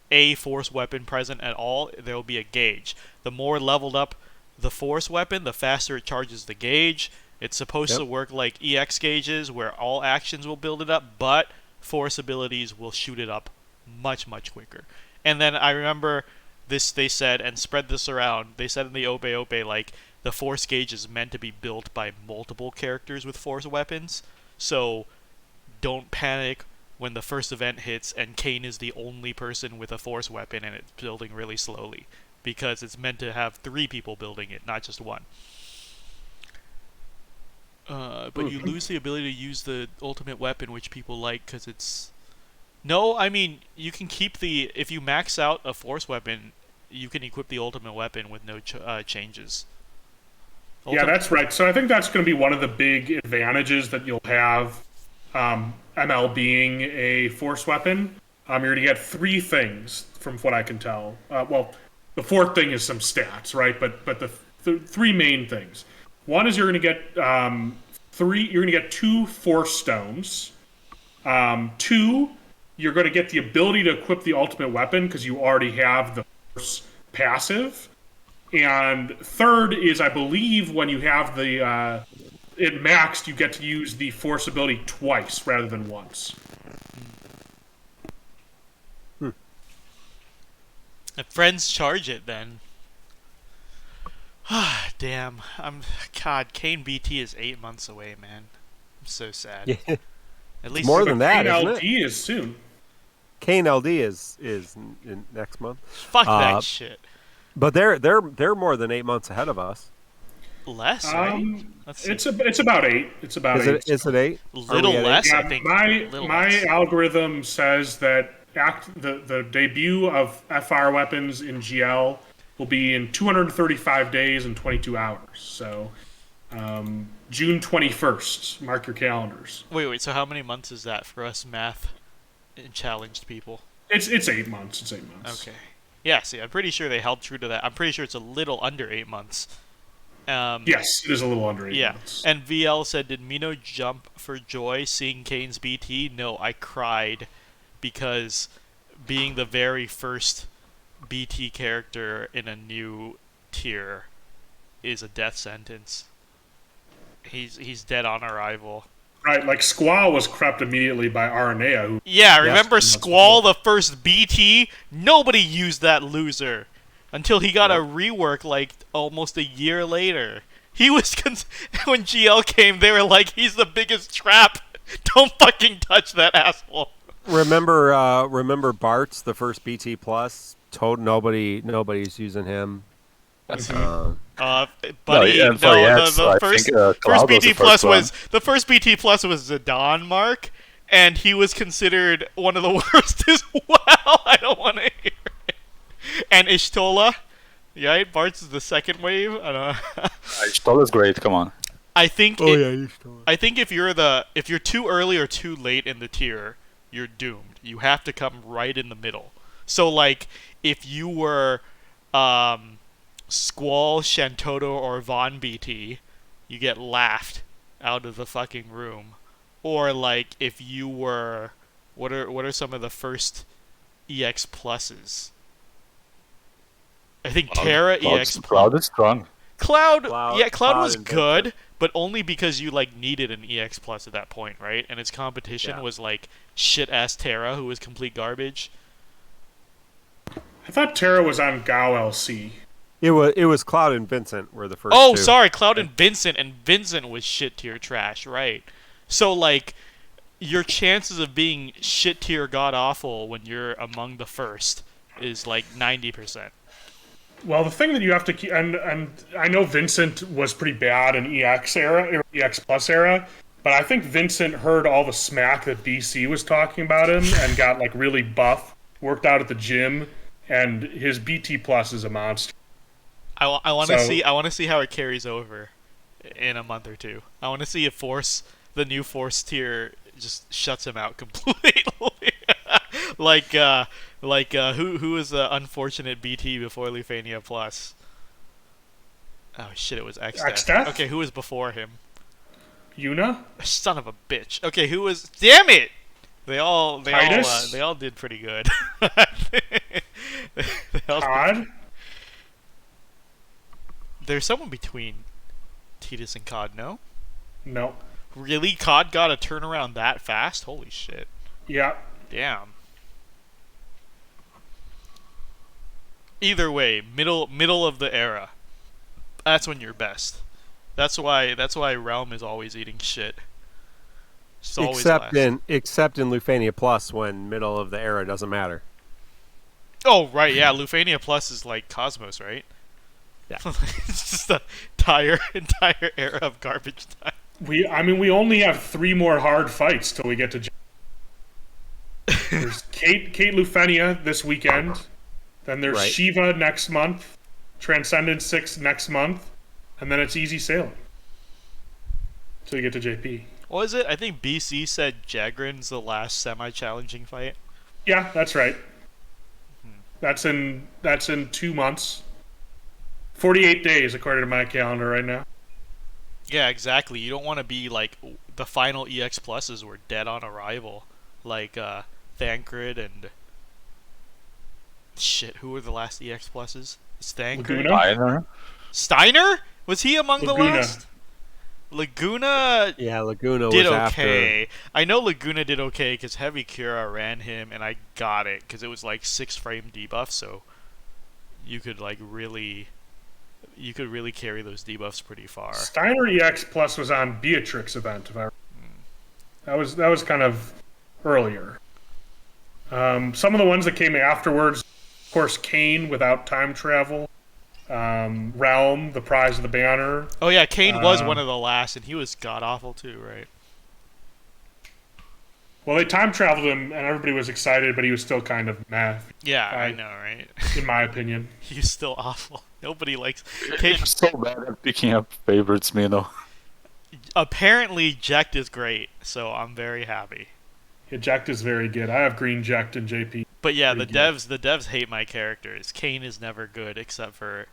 a force weapon present at all, there will be a gauge. The more leveled up the force weapon, the faster it charges the gauge. It's supposed to work like EX gauges, where all actions will build it up, but force abilities will shoot it up much, much quicker. And then I remember this, they said, and spread this around, they said in the Ope Ope, like, the force gauge is meant to be built by multiple characters with force weapons, so don't panic when the first event hits and Kane is the only person with a force weapon and it's building really slowly, because it's meant to have 3 people building it, not just 1. But you lose the ability to use the ultimate weapon, which people like, because it's... No, I mean, you can keep the... If you max out a force weapon, you can equip the ultimate weapon with no changes. Yeah, that's right. So I think that's going to be one of the big advantages that you'll have, ML being a force weapon. You're going to get 3 things, from what I can tell. Well, the 4th thing is some stats, right? But the 3 main things. One is you're going to get You're going to get 2 force stones. 2, you're going to get the ability to equip the ultimate weapon because you already have the force passive. And 3rd is, I believe, when you have the it maxed, you get to use the force ability twice rather than once. If friends charge it, then. Damn. God, Kane BT is 8 months away, man. I'm so sad. Yeah. At least more than that, Kane isn't LD it? is soon. Kane LD is in next month. Fuck that shit. But they're more than 8 months ahead of us. Less, right? It's about 8. It's about 8. Is it 8? Little less, Yeah, I think. my algorithm says that the debut of FR weapons in GL will be in 235 days and 22 hours. So, June 21st. Mark your calendars. Wait. So how many months is that for us math challenged people? It's 8 months. It's 8 months. Okay. Yeah. See, I'm pretty sure they held true to that. I'm pretty sure it's a little under 8 months. Yes, it is a little under 8 months. And VL said, "Did Mino jump for joy seeing Kane's BT?" No, I cried because being the very first BT character in a new tier is a death sentence. He's dead on arrival. Right, like Squall was crept immediately by Aranea. Yeah, remember Squall, the first BT? Nobody used that loser until he got a rework like almost a year later. He was when GL came, they were like, "He's the biggest trap. Don't fucking touch that asshole." Remember Bart's the first BT plus? Nobody's using him. Buddy, the first BT plus was the first BT plus was Zidane, Mark, and he was considered one of the worst as well. I don't want to hear it. And Ishtola, right? Bart's is the second wave. I don't know. Ishtola's great. Come on. I think. I think if you're too early or too late in the tier, you're doomed. You have to come right in the middle. So like if you were Squall, Shantoto, or Von BT, you get laughed out of the fucking room. Or like if you were what are some of the first EX pluses? I think Terra EX plus. Cloud is strong. Cloud, Cloud- yeah, Cloud Cloud was and good, Vincent. but only because you like needed an EX plus at that point, right? And its competition Yeah. was like shit ass Terra, who was complete garbage. I thought Terra was on GAO LC. It was Cloud and Vincent were the first Oh, two. sorry, Cloud and Vincent was shit tier trash, right? So like, your chances of being shit tier god awful when you're among the first is like 90%. Well, the thing that you have to keep, and I know Vincent was pretty bad in EX era, or EX Plus era, but I think Vincent heard all the smack that BC was talking about him and got like really buff, worked out at the gym, and his BT Plus is a monster. I want to So- see how it carries over in a month or two. I want to see if the new Force tier just shuts him out completely. Who was the unfortunate BT before Lufania Plus? Oh shit, it was X-Death? Okay, who was before him? Yuna? Son of a bitch. Okay, who was? Damn it! They all Titus? did pretty good. They all- Todd? There's someone between Titus and COD, no? No. Really? COD got a turnaround that fast? Holy shit. Yeah. Damn. Either way, middle of the era. That's when you're best. That's why Realm is always eating shit. It's always Except last. in Lufania Plus, when middle of the era doesn't matter. Oh right, yeah. Lufania Plus is like Cosmos, right? Yeah. It's just the entire era of garbage time. We only have 3 more hard fights till we get to. There's Kate Lufenia this weekend. Then there's Right. Shiva next month. Transcendence 6 next month. And then it's easy sailing. Till you get to JP. What was it? I think BC said Jagrin's the last semi-challenging fight. Yeah, that's right. That's in 2 months. 48 days according to my calendar right now. Yeah, exactly. You don't want to be like the final EX pluses were dead on arrival, like Thancred and shit. Who were the last EX pluses? It's Thancred. Laguna? Steiner. Steiner? Was he among the Laguna. last? Laguna Yeah, Laguna did was okay. I know Laguna did okay because Heavy Cura ran him, and I got it because it was like 6-frame debuff, so you could really carry those debuffs pretty far. Steiner EX Plus was on Beatrix event. If I that was kind of earlier. Some of the ones that came afterwards, of course, Kane without time travel, Realm, the prize of the banner. Oh yeah, Kane was one of the last, and he was god awful too, right? Well, they time traveled him, and everybody was excited, but he was still kind of meh, Yeah, I know, right? in my opinion. He's still awful. Nobody likes Kane. I'm so bad at picking up favorites, Mino. Apparently, Jekt is great, so I'm very happy. Eject is very good. I have green Ject and JP. But yeah, the Pretty good. devs hate my characters. Kane is never good except for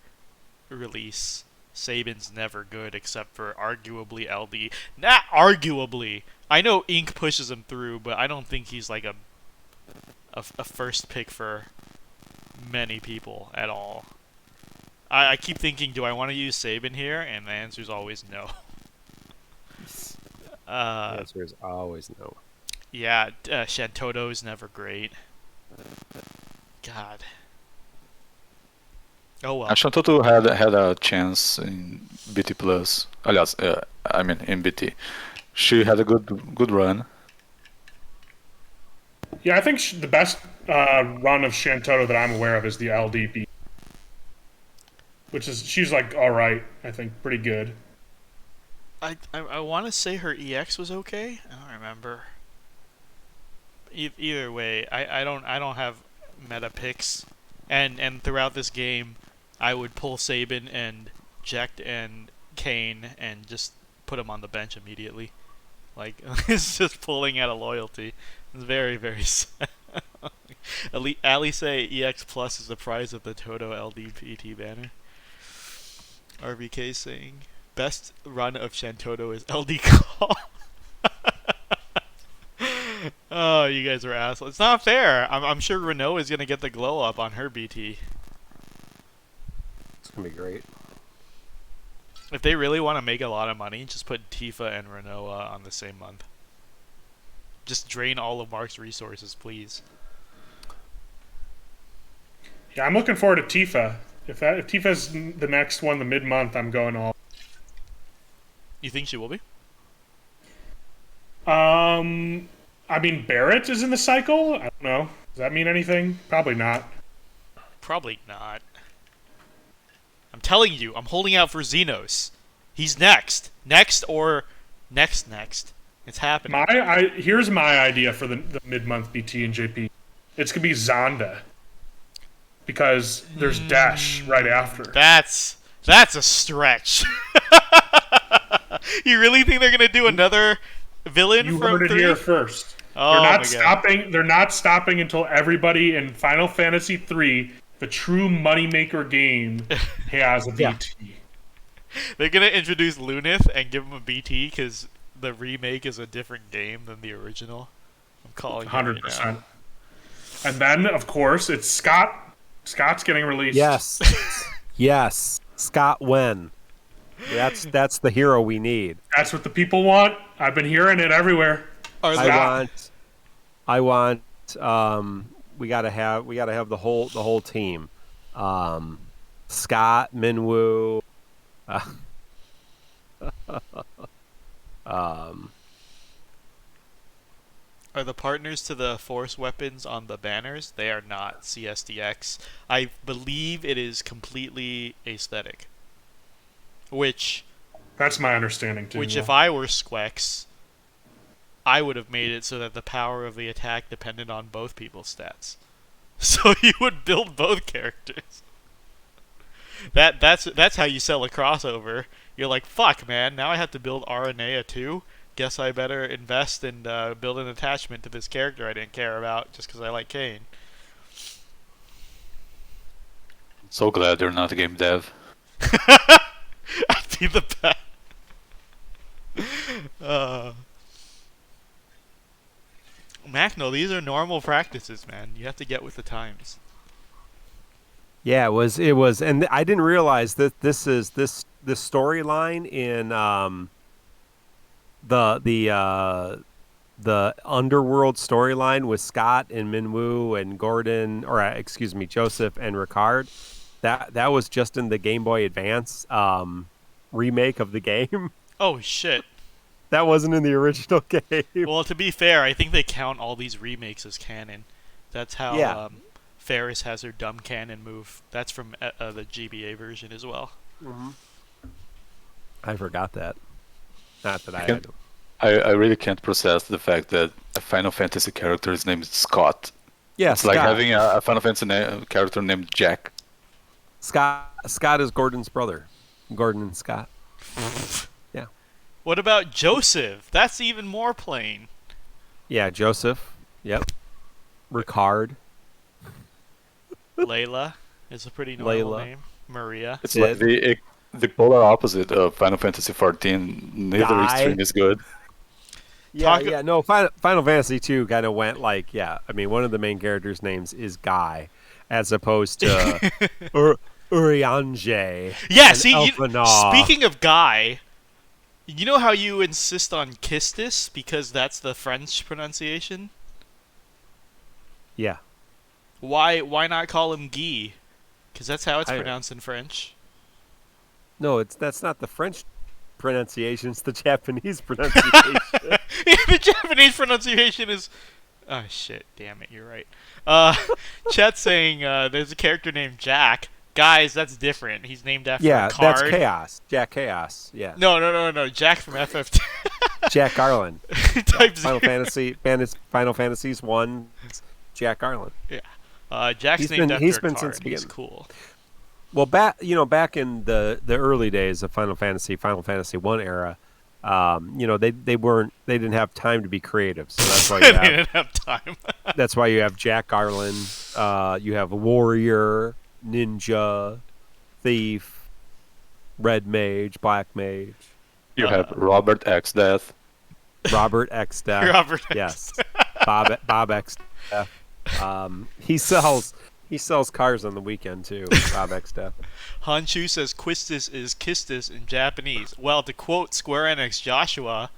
release. Sabin's never good except for arguably LD. Not arguably. I know Ink pushes him through, but I don't think he's like a first pick for many people at all. I keep thinking, do I want to use Sabin here? And the answer's always no. the answer is always no. Yeah, Shantoto is never great. God. Oh well. Shantoto had a chance in BT Plus. Aliás, I mean in BT. She had a good run. Yeah, I think the best run of Shantoto that I'm aware of is the LDB, which is she's like all right. I think pretty good. I want to say her EX was okay. I don't remember. Either way, I don't have meta picks, and throughout this game, I would pull Sabin and Jekt and Kane and just put them on the bench immediately. Like it's just pulling out of loyalty. It's very very sad. Ali say EX Plus is the prize of the Toto LDPT banner. RVK saying best run of Shantoto is LD Call. Oh, you guys are assholes. It's not fair. I'm sure Renault is gonna get the glow up on her BT. It's gonna be great. If they really want to make a lot of money, just put Tifa and Renault on the same month. Just drain all of Mark's resources, please. Yeah, I'm looking forward to Tifa. If Tifa's the next one, the mid-month, I'm going all. You think she will be? I mean, Barrett is in the cycle. I don't know. Does that mean anything? Probably not. Probably not. I'm telling you, I'm holding out for Xenos. He's next. Next or next. It's happening. Here's my idea for the mid-month BT and JP. It's going to be Zonda. Because there's Dash right after. That's a stretch. You really think they're gonna do another villain You from heard it 3? here first. Oh, they're not my stopping. God. They're not stopping until everybody in Final Fantasy 3, the true moneymaker game, has a BT. They're gonna introduce Lunith and give him a BT because the remake is a different game than the original. I'm calling 100%. And then, of course, it's Scott. Scott's getting released. Yes. Yes. Scott Wen. That's the hero we need. That's what the people want. I've been hearing it everywhere. I want we gotta have the whole team. Scott, Minwoo, Are the partners to the Force weapons on the banners? They are not CSDX. I believe it is completely aesthetic. That's my understanding too. If I were Squex, I would have made it so that the power of the attack depended on both people's stats. So you would build both characters. That's how you sell a crossover. You're like, fuck, man, now I have to build Aranea too? Guess I better invest and build an attachment to this character I didn't care about just because I like Kane. So glad they're not a game dev. I'd be the best. Macno, these are normal practices, man. You have to get with the times. Yeah, it was, and I didn't realize that this storyline in the underworld storyline with Scott and Minwoo and Gordon, or excuse me, Joseph and Ricard. That was just in the Game Boy Advance remake of the game. Oh shit. That wasn't in the original game. Well, to be fair, I think they count all these remakes as canon. That's how Ferris has her dumb cannon move. That's from the GBA version as well. Mm-hmm. I forgot that. Not that I really can't process the fact that a Final Fantasy character is named Scott. Yeah, it's like having a Final Fantasy character named Jack. Scott is Gordon's brother. Gordon and Scott. Yeah. What about Joseph? That's even more plain. Yeah, Joseph. Yep. Ricard. Layla is a pretty normal name. Maria. It's like the polar opposite of Final Fantasy 14. Neither extreme is good. Yeah, no, Final Fantasy 2 kind of went like, I mean, one of the main characters' names is Guy, as opposed to Urianger. Yeah, see, speaking of Guy, you know how you insist on Kistis because that's the French pronunciation? Yeah. Why not call him Guy? Because that's how it's pronounced in French. No, that's not the French pronunciation. It's the Japanese pronunciation. The Japanese pronunciation is... Oh, shit. Damn it. You're right. Chet's saying there's a character named Jack. Guys, that's different. He's named after a card. That's Chaos. Jack Chaos. Yeah. No. Jack from FF2. Jack Garland. Final Fantasy's 1. Jack Garland. Yeah. Jack's named after a card. Since the beginning. He's cool. Well, back in the early days of Final Fantasy 1 era, they didn't have time to be creative, so that's why They you have didn't have time. that's why you have Jack Garland. You have warrior, ninja, thief, red mage, black mage, You have Robert X Death. Robert X Death. Robert X. Yes, Bob X Death. He sells cars on the weekend too. Bob X Death. Hanchu says Quistis is Kistis in Japanese. Well, to quote Square Enix Joshua,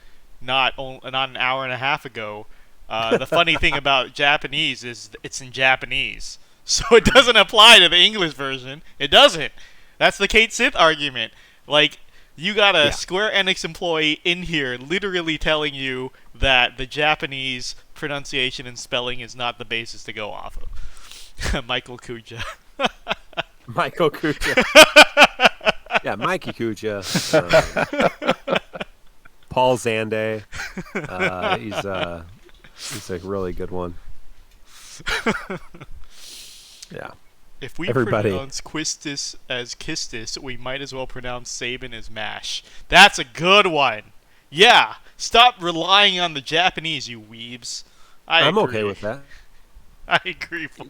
not an hour and a half ago, the funny thing about Japanese is it's in Japanese. So it doesn't apply to the English version. It doesn't. That's the Kate Sith argument. Like, you got a Square Enix employee in here literally telling you that the Japanese pronunciation and spelling is not the basis to go off of. Michael Kuja. Michael Kuja. Yeah, Mikey Kuja. Paul Zande. He's a really good one. Yeah. If we Everybody. pronounce Quistis as Kistis, we might as well pronounce Sabin as Mash. That's a good one. Yeah. Stop relying on the Japanese, you weebs. I'm agree. okay with that. I agree. Full.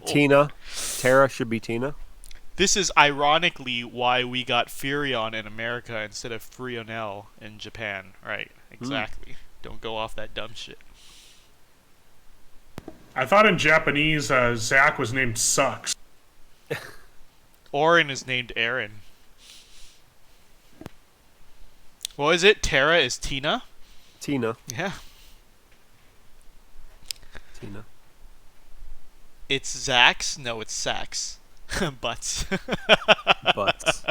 Tara should be Tina. This is ironically why we got Furion in America instead of Frionel in Japan. Right. Exactly. Don't go off that dumb shit. I thought in Japanese, Zach was named Sucks. Orin is named Aaron. What is it? Tara is Tina? Tina. Yeah. Tina. It's Zax? No, it's Sax. Butts. Butts.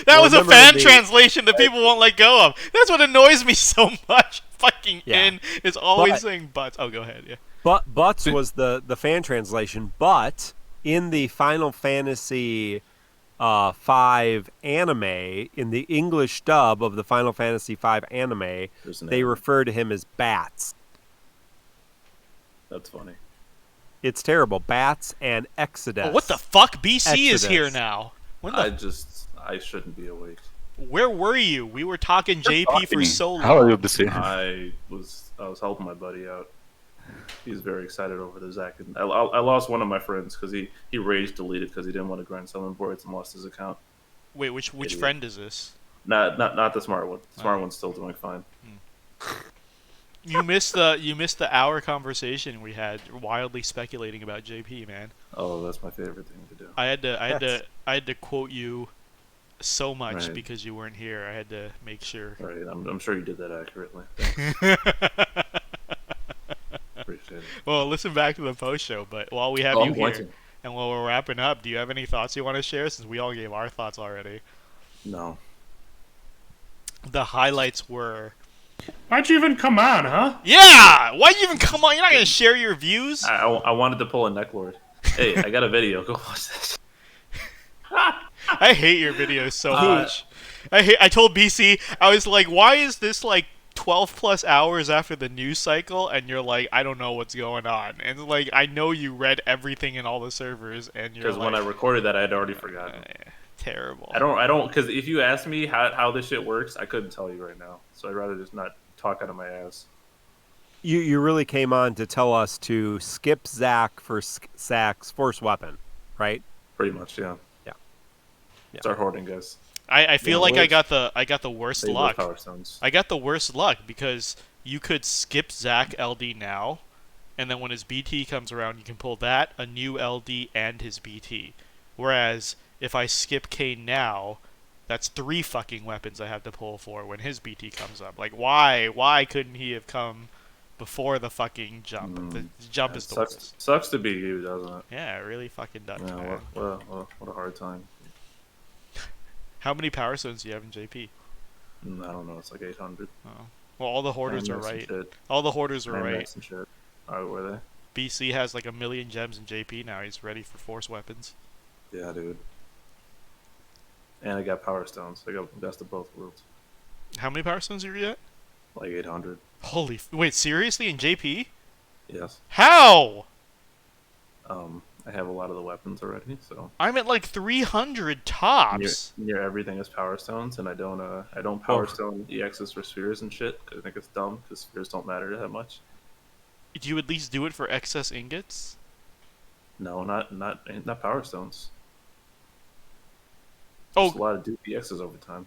That was a remember fan the- translation that people won't let go of. That's what annoys me so much. Fucking Yeah. N is always But- saying butts. Oh, go ahead, yeah. But Butts was the fan translation, but in the Final Fantasy 5 anime, in the English dub of the Final Fantasy 5 anime, There's an they anime. refer to him as Bats. That's funny. It's terrible. Bats and Exodus. Oh, what the fuck? BC is Exodus. here now. When the I shouldn't be awake. Where were you? We were talking JP for so long. How are you, BC? I was helping my buddy out. He's very excited over the Zach. And I lost one of my friends because he rage deleted because he didn't want to grind summon boards and lost his account. Wait, which Idiot. friend is this? Not the smart one. The smart one's still doing fine. You missed the hour conversation we had, wildly speculating about JP, man. Oh, that's my favorite thing to do. I had to quote you so much Right. because you weren't here. I had to make sure. All right, I'm sure you did that accurately. Appreciate it. Well, listen back to the post show, but while we have Oh, you I'm going here to. and while we're wrapping up, do you have any thoughts you want to share? Since we all gave our thoughts already. No. The highlights were. Why'd you even come on, huh? Yeah! Why'd you even come on? You're not gonna share your views? I wanted to pull a necklord. Hey, I got a video. Go watch this. I hate your videos so much. I told BC, I was like, why is this like 12 plus hours after the news cycle? And you're like, I don't know what's going on. And like, I know you read everything in all the servers, and you're Because like, when I recorded that, I had already forgotten. terrible. I don't, because if you asked me how this shit works, I couldn't tell you right now. So I'd rather just not talk out of my ass. You really came on to tell us to skip Zack for Zack's force weapon, right? Pretty much, yeah. Yeah. Start hoarding, guys. I feel Yeah, like well, I got the worst Save those luck. power stones. I got the worst luck because you could skip Zach LD now, and then when his BT comes around, you can pull that, a new LD, and his BT. Whereas if I skip Kane now, that's 3 fucking weapons I have to pull for when his BT comes up. Like, why? Why couldn't he have come before the fucking jump? The jump is the worst. Sucks to be you, doesn't it? Yeah, it really fucking does, Yeah, man. what a hard time. How many power stones do you have in JP? I don't know. It's like 800. Oh. Well, all the hoarders are Nine max and right. shit. All the hoarders are Nine right. max and shit. Oh, were they? BC has like 1,000,000 gems in JP now. He's ready for force weapons. Yeah, dude. And I got power stones. I got best of both worlds. How many power stones are you at? Like 800. Holy wait, seriously in JP? Yes. How? I have a lot of the weapons already, so I'm at like 300 tops. near everything is power stones, and I don't power stone EXs for spheres and shit because I think it's dumb because spheres don't matter that much. Do you at least do it for excess ingots? No, not power stones. Oh, Just a lot of dupe EXs over time.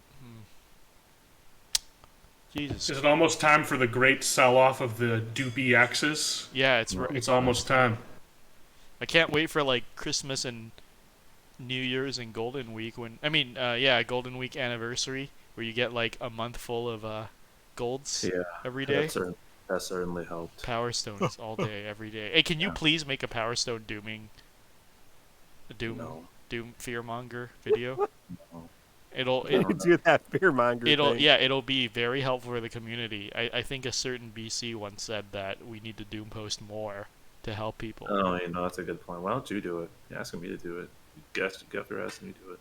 Jesus. Is it almost time for the great sell-off of the Doopy X's? Yeah, It's almost time. I can't wait for like Christmas and New Year's and Golden Week Golden Week anniversary where you get like a month full of golds every day. That certainly helped. Power stones all day, every day. Hey, can you please make a Power Stone Doom fearmonger video? No. It'll do that fearmonger thing. It'll be very helpful for the community. I think a certain BC once said that we need to Doom post more to help people. Oh, that's a good point. Why don't you do it? You're asking me to do it. You got your ass and you do it.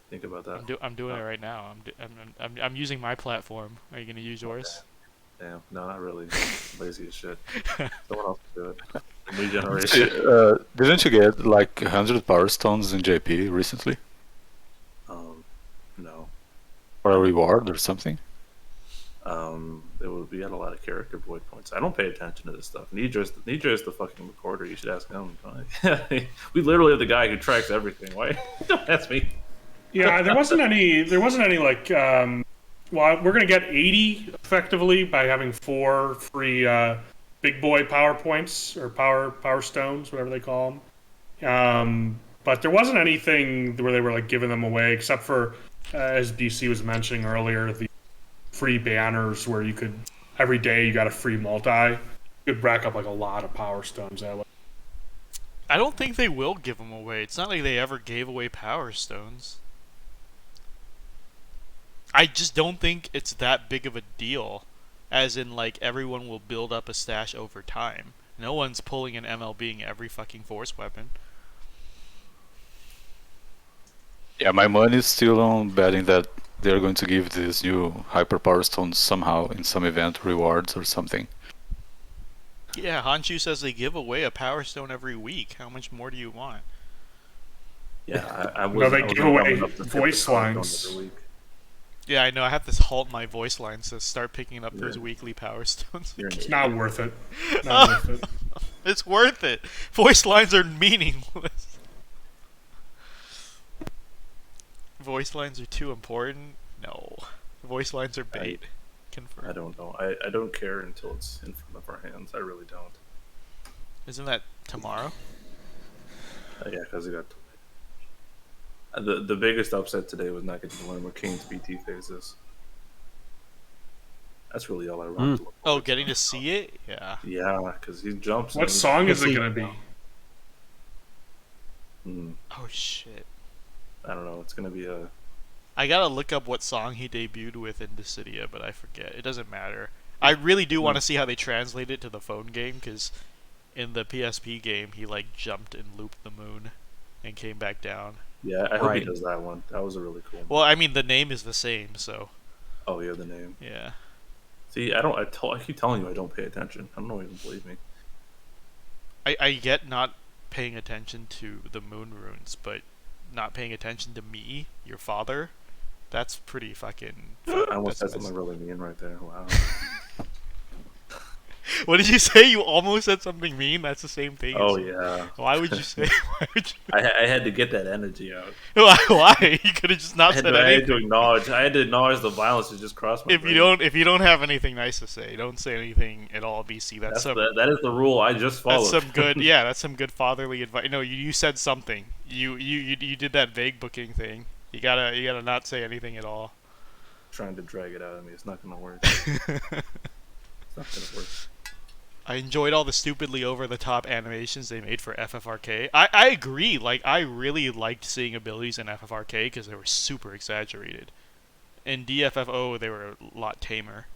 Think about that. I'm doing it right now. I'm using my platform. Are you gonna use yours? Damn, no, not really. Lazy as shit. Someone else can do it. New generation. Didn't you get like 100 power stones in JP recently? No. Or a reward or something? We had a lot of character void points. I don't pay attention to this stuff. Nidra is the fucking recorder. You should ask him. We literally have the guy who tracks everything. Why? Don't ask me. Yeah, there wasn't any like. Well, we're gonna get 80 effectively by having 4 free big boy power points or power stones, whatever they call them. But there wasn't anything where they were like giving them away, except for as BC was mentioning earlier, the free banners where you could every day you got a free multi. You could rack up like a lot of power stones that way. I don't think they will give them away. It's not like they ever gave away Power Stones. I just don't think it's that big of a deal, as in like everyone will build up a stash over time. No one's pulling an MLBing every fucking force weapon. Yeah, my money is still on betting that they're going to give these new hyper power stones somehow in some event rewards or something. Yeah, Hanshu says they give away a Power Stone every week. How much more do you want? Yeah, They give away voice lines. Every week. Yeah, I know. I have to halt my voice lines to start picking up those weekly Power Stones. It's not worth it. Not worth it. It's worth it. Voice lines are meaningless. Voice lines are too important? No. Voice lines are bait. Confirm. I don't know. I don't care until it's in front of our hands. I really don't. Isn't that tomorrow? Yeah, because it got the biggest upset today was not getting to learn what Kane's BT phase is. That's really all I want. Oh, getting to see it? Yeah. Yeah, because he jumps. What song is it going to be? Oh, shit. I don't know. It's going to be a... I gotta look up what song he debuted with in Dissidia, but I forget. It doesn't matter. I really do want to see how they translate it to the phone game, because in the PSP game, he like jumped and looped the moon and came back down. Yeah, I hope he does that one. That was a really cool one. Well, I mean, the name is the same, so... Oh, yeah, the name. Yeah. See, I keep telling you I don't pay attention. I don't know if you even believe me. I get not paying attention to the moon runes, but not paying attention to me, your father... That's pretty fucking... I almost said something really mean right there. Wow. What did you say? You almost said something mean? That's the same thing. Oh, yeah. Why would you say... I had to get that energy out. Why? You could have just not said anything. I had to acknowledge the violence that just crossed my brain. If you don't have anything nice to say, don't say anything at all, BC. That is the rule I just followed. That's some good fatherly advice. No, you said something. You did that vague booking thing. You gotta not say anything at all. Trying to drag it out of me. It's not gonna work. It's not gonna work. I enjoyed all the stupidly over-the-top animations they made for FFRK. I agree. Like, I really liked seeing abilities in FFRK because they were super exaggerated. In DFFOO, they were a lot tamer.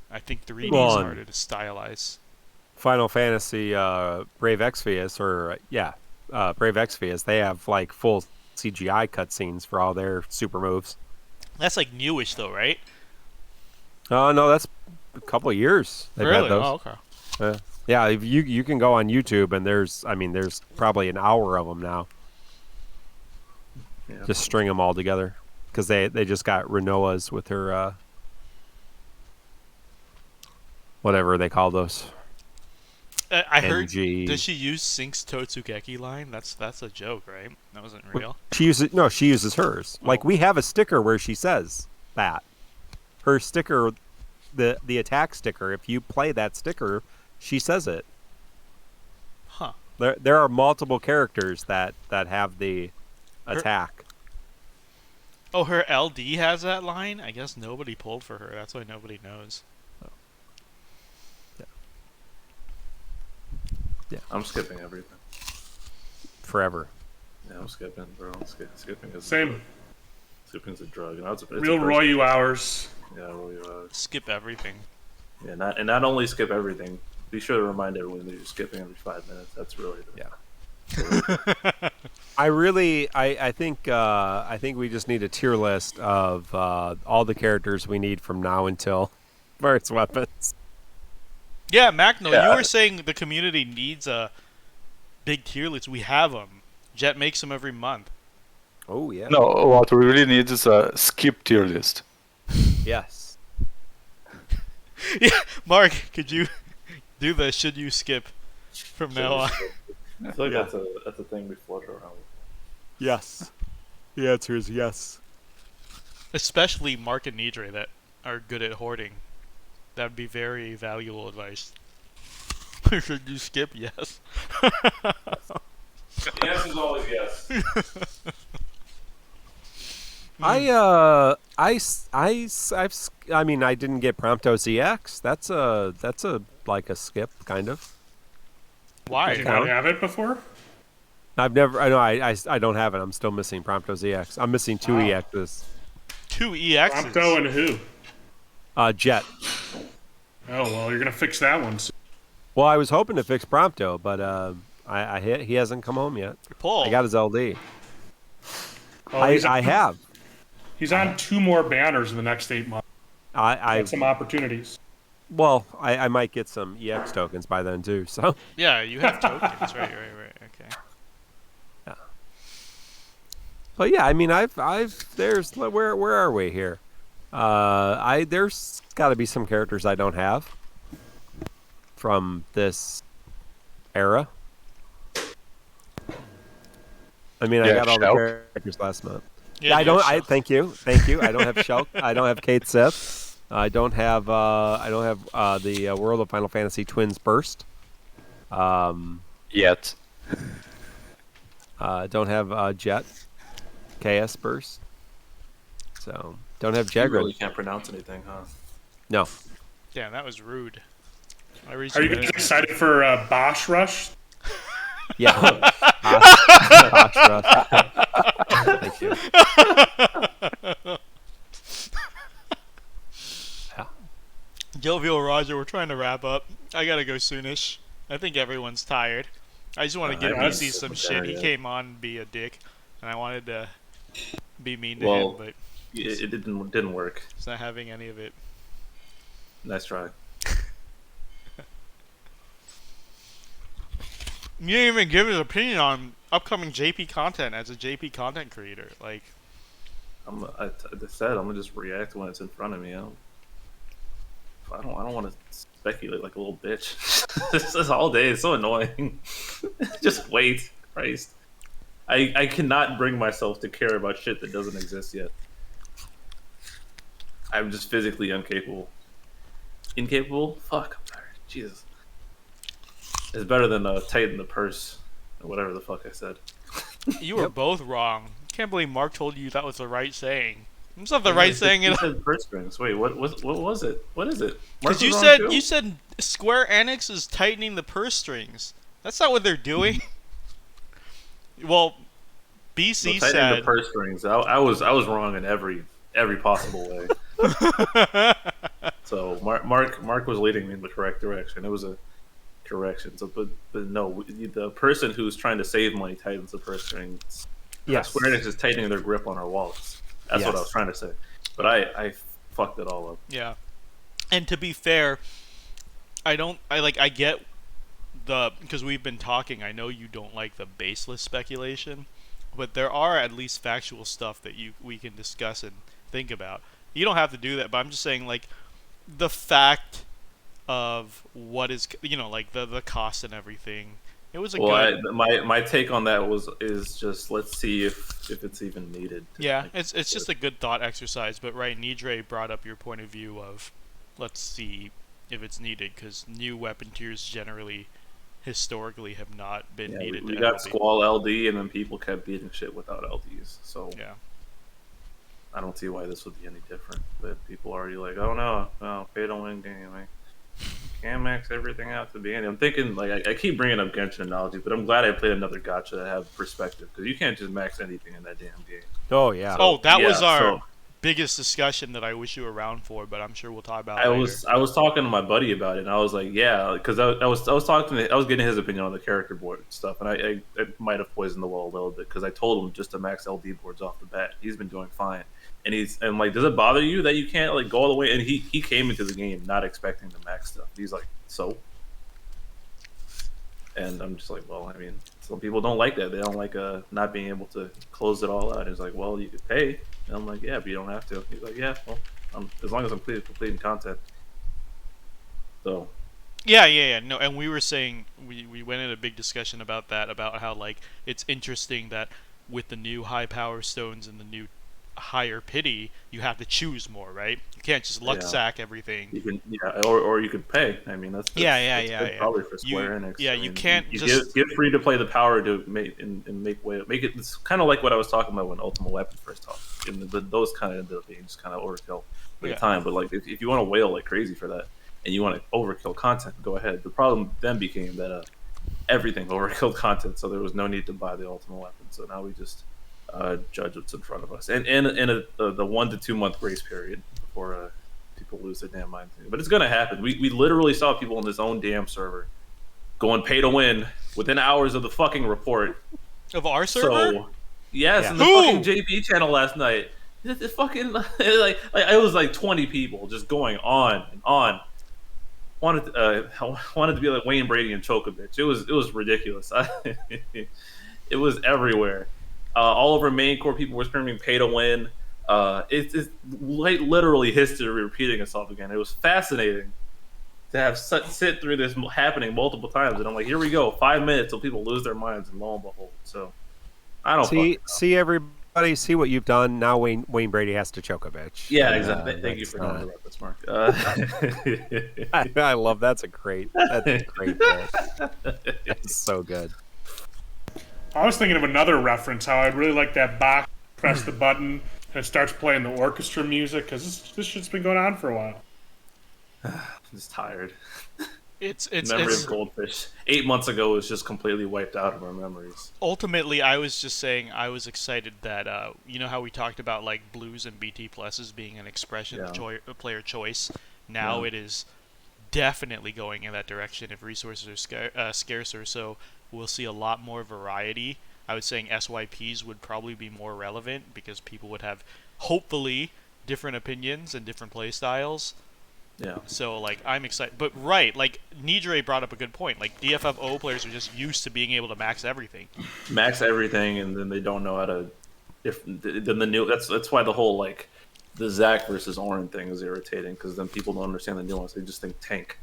I think 3D is harder to stylize. Final Fantasy Brave Exvius, Brave Exvius, they have like full CGI cutscenes for all their super moves. That's like newish though, right? No, that's a couple of years. They've had those. Oh, okay. Yeah, if you can go on YouTube and there's probably an hour of them now. Yeah. Just string them all together because they just got Renoa's with her whatever they call those. I heard. NG. Does she use Sync's Totsugeki line? That's a joke, right? That wasn't real. She uses hers. Like we have a sticker where she says that. Her sticker, the attack sticker. If you play that sticker, she says it. Huh. There are multiple characters that have the attack. Oh, her LD has that line? I guess nobody pulled for her. That's why nobody knows. Yeah. I'm skipping everything. Forever. Yeah, I'm skipping, bro. Skipping is Same. Skipping's a drug. And it's Real Royu hours. Yeah, Royu hours. Skip everything. Yeah, not only skip everything. Be sure to remind everyone that you're skipping every 5 minutes. That's really I think we just need a tier list of all the characters we need from now until Mert's weapons. Yeah, Macno, Yeah. you were saying the community needs a big tier list. We have them. Jet makes them every month. Oh yeah. No, what we really need is a skip tier list. Yes. Yeah, Mark, could you do the should you skip from now on? I feel like Yeah. that's a thing we float around with. Yes. The answer is yes. Especially Mark and Nidre that are good at hoarding. That would be very valuable advice. Should you skip? Yes. The answer is always yes. I didn't get Prompto ZX. That's a like a skip kind of. Why? Did you not have it before? I've never. I know. I don't have it. I'm still missing Prompto ZX. I'm missing 2 Wow. EXs. 2 EXs. Prompto and who? Jet. Oh, well, you're going to fix that one soon. Well, I was hoping to fix Prompto, but he hasn't come home yet. Paul. I got his LD. Oh, he's I on- have. He's on 2 more banners in the next 8 months. I Got some opportunities. well, I might get some EX tokens by then too. So Yeah, you have tokens. Right. Okay. but yeah, I mean, there's where are we here? There's got to be some characters I don't have from this era. I mean, I Yeah, got all the Shulk. characters last month. Yeah, I don't. Shulk. Thank you. I don't have Shulk. I don't have Kate Sith. I don't have. The World of Final Fantasy Twins Burst. Yet. Don't have Jet. KS Burst. So don't have You Jagger. really can't pronounce anything, huh? No. Damn, that was rude. Are you guys excited for Bosch Rush? Yeah. Bosch Rush. Thank you. Yeah. Jovial Roger, we're trying to wrap up. I gotta go soonish. I think everyone's tired. I just want to give Yeah, BC some shit. He yeah. came on and be a dick, and I wanted to be mean to Well, him, but It didn't work. he's not having any of it. Nice try. You didn't even give his opinion on upcoming JP content as a JP content creator. Like, I said I'm gonna just react when it's in front of me. I don't want to speculate like a little bitch. This is all day. It's so annoying. Just wait, Christ. I cannot bring myself to care about shit that doesn't exist yet. I'm just physically incapable. Incapable? Fuck. I'm tired. Jesus. It's better than tighten the purse or whatever the fuck I said. you were both wrong. Can't believe Mark told you that was the right saying. It's not the right saying You at all. said purse strings. Wait, what was it? What is it? Mark Because you was said wrong, too? you said Square Enix is tightening the purse strings. That's not what they're doing. Well, BC Tightening said the purse strings. I was wrong in every possible way. So Mark was leading me in the correct direction. It was a correction. So, but no, the person who's trying to save money tightens the purse strings. Yes. Square Enix is tightening their grip on our wallets. That's what I Yes. was trying to say. But I fucked it all up. Yeah. And to be fair, I get because we've been talking, I know you don't like the baseless speculation, but there are at least factual stuff that we can discuss and think about. You don't have to do that, but I'm just saying, like, the fact of what is, like the cost and everything. It was a good. My take on that is just let's see if it's even needed. Yeah, it's just a good thought exercise. But right, Nidre brought up your point of view of let's see if it's needed, because new weapon tiers generally historically have not been needed. We got Squall LD, and then people kept beating shit without LDs. So yeah, I don't see why this would be any different. But people are already like, oh no, pay to win game. Like, can't max everything out to the end. I'm thinking, like, I keep bringing up Genshin analogy, but I'm glad I played another gacha that have perspective, because you can't just max anything in that damn game. Oh yeah. That was our biggest discussion that I wish you were around for, but I'm sure we'll talk about it later. I was talking to my buddy about it, and I was like, yeah, because I was getting his opinion on the character board stuff, and I might have poisoned the well a little bit, because I told him just to max LD boards off the bat. He's been doing fine. And I'm like, does it bother you that you can't like go all the way? And he came into the game not expecting the max stuff. He's like, so? And I'm just like, well, I mean, some people don't like that. They don't like not being able to close it all out. He's like, well, you could pay. And I'm like, yeah, but you don't have to. He's like, yeah, well, as long as I'm completing content. So. Yeah. No, and we were saying we went in a big discussion about that, about how like it's interesting that with the new high power stones and the new higher pity, you have to choose more, right? You can't just luck sack everything. You can, or you could pay. I mean, that's probably for Square Enix. Yeah, you can't you just get free to play the power to make make it. It's kind of like what I was talking about when Ultimate Weapon first talked. And those kind of ended up being just kind of overkill at the time. But like, if you want to whale like crazy for that, and you want to overkill content, go ahead. The problem then became that everything overkilled content, so there was no need to buy the Ultimate Weapon. So now we just judge what's in front of us, and in the 1 to 2 month grace period before people lose their damn mind. But it's gonna happen. We literally saw people on this own damn server going pay to win within hours of the fucking report of our server. So yes, in the fucking JP channel last night, it fucking like it was like 20 people just going on and on. Wanted to be like Wayne Brady and choke a bitch. It was ridiculous. It was everywhere. All over main core, people were screaming "pay to win." It's literally history repeating itself again. It was fascinating to have sit through this happening multiple times, and I'm like, here we go, 5 minutes till people lose their minds, and lo and behold. So I don't see everybody, see what you've done. Now Wayne Brady has to choke a bitch. Yeah, exactly. Thank you for knowing about this, Mark. I love that's a great bit. It's so good. I was thinking of another reference, how I'd really like that box, press the button, and it starts playing the orchestra music, because this shit's been going on for a while. I'm just tired. It's memory of Goldfish. 8 months ago was just completely wiped out of our memories. Ultimately, I was just saying I was excited that, you know how we talked about like blues and BT pluses being an expression of player choice? Now it is definitely going in that direction if resources are scarcer, so we'll see a lot more variety. I was saying SYPs would probably be more relevant because people would have, hopefully, different opinions and different play styles. Yeah. So, like, I'm excited. But, right, like, Nidre brought up a good point. Like, DFFOO players are just used to being able to max everything. Max everything, and then they don't know how to... That's why the whole, like, the Zac versus Orin thing is irritating, because then people don't understand the nuance. They just think tank.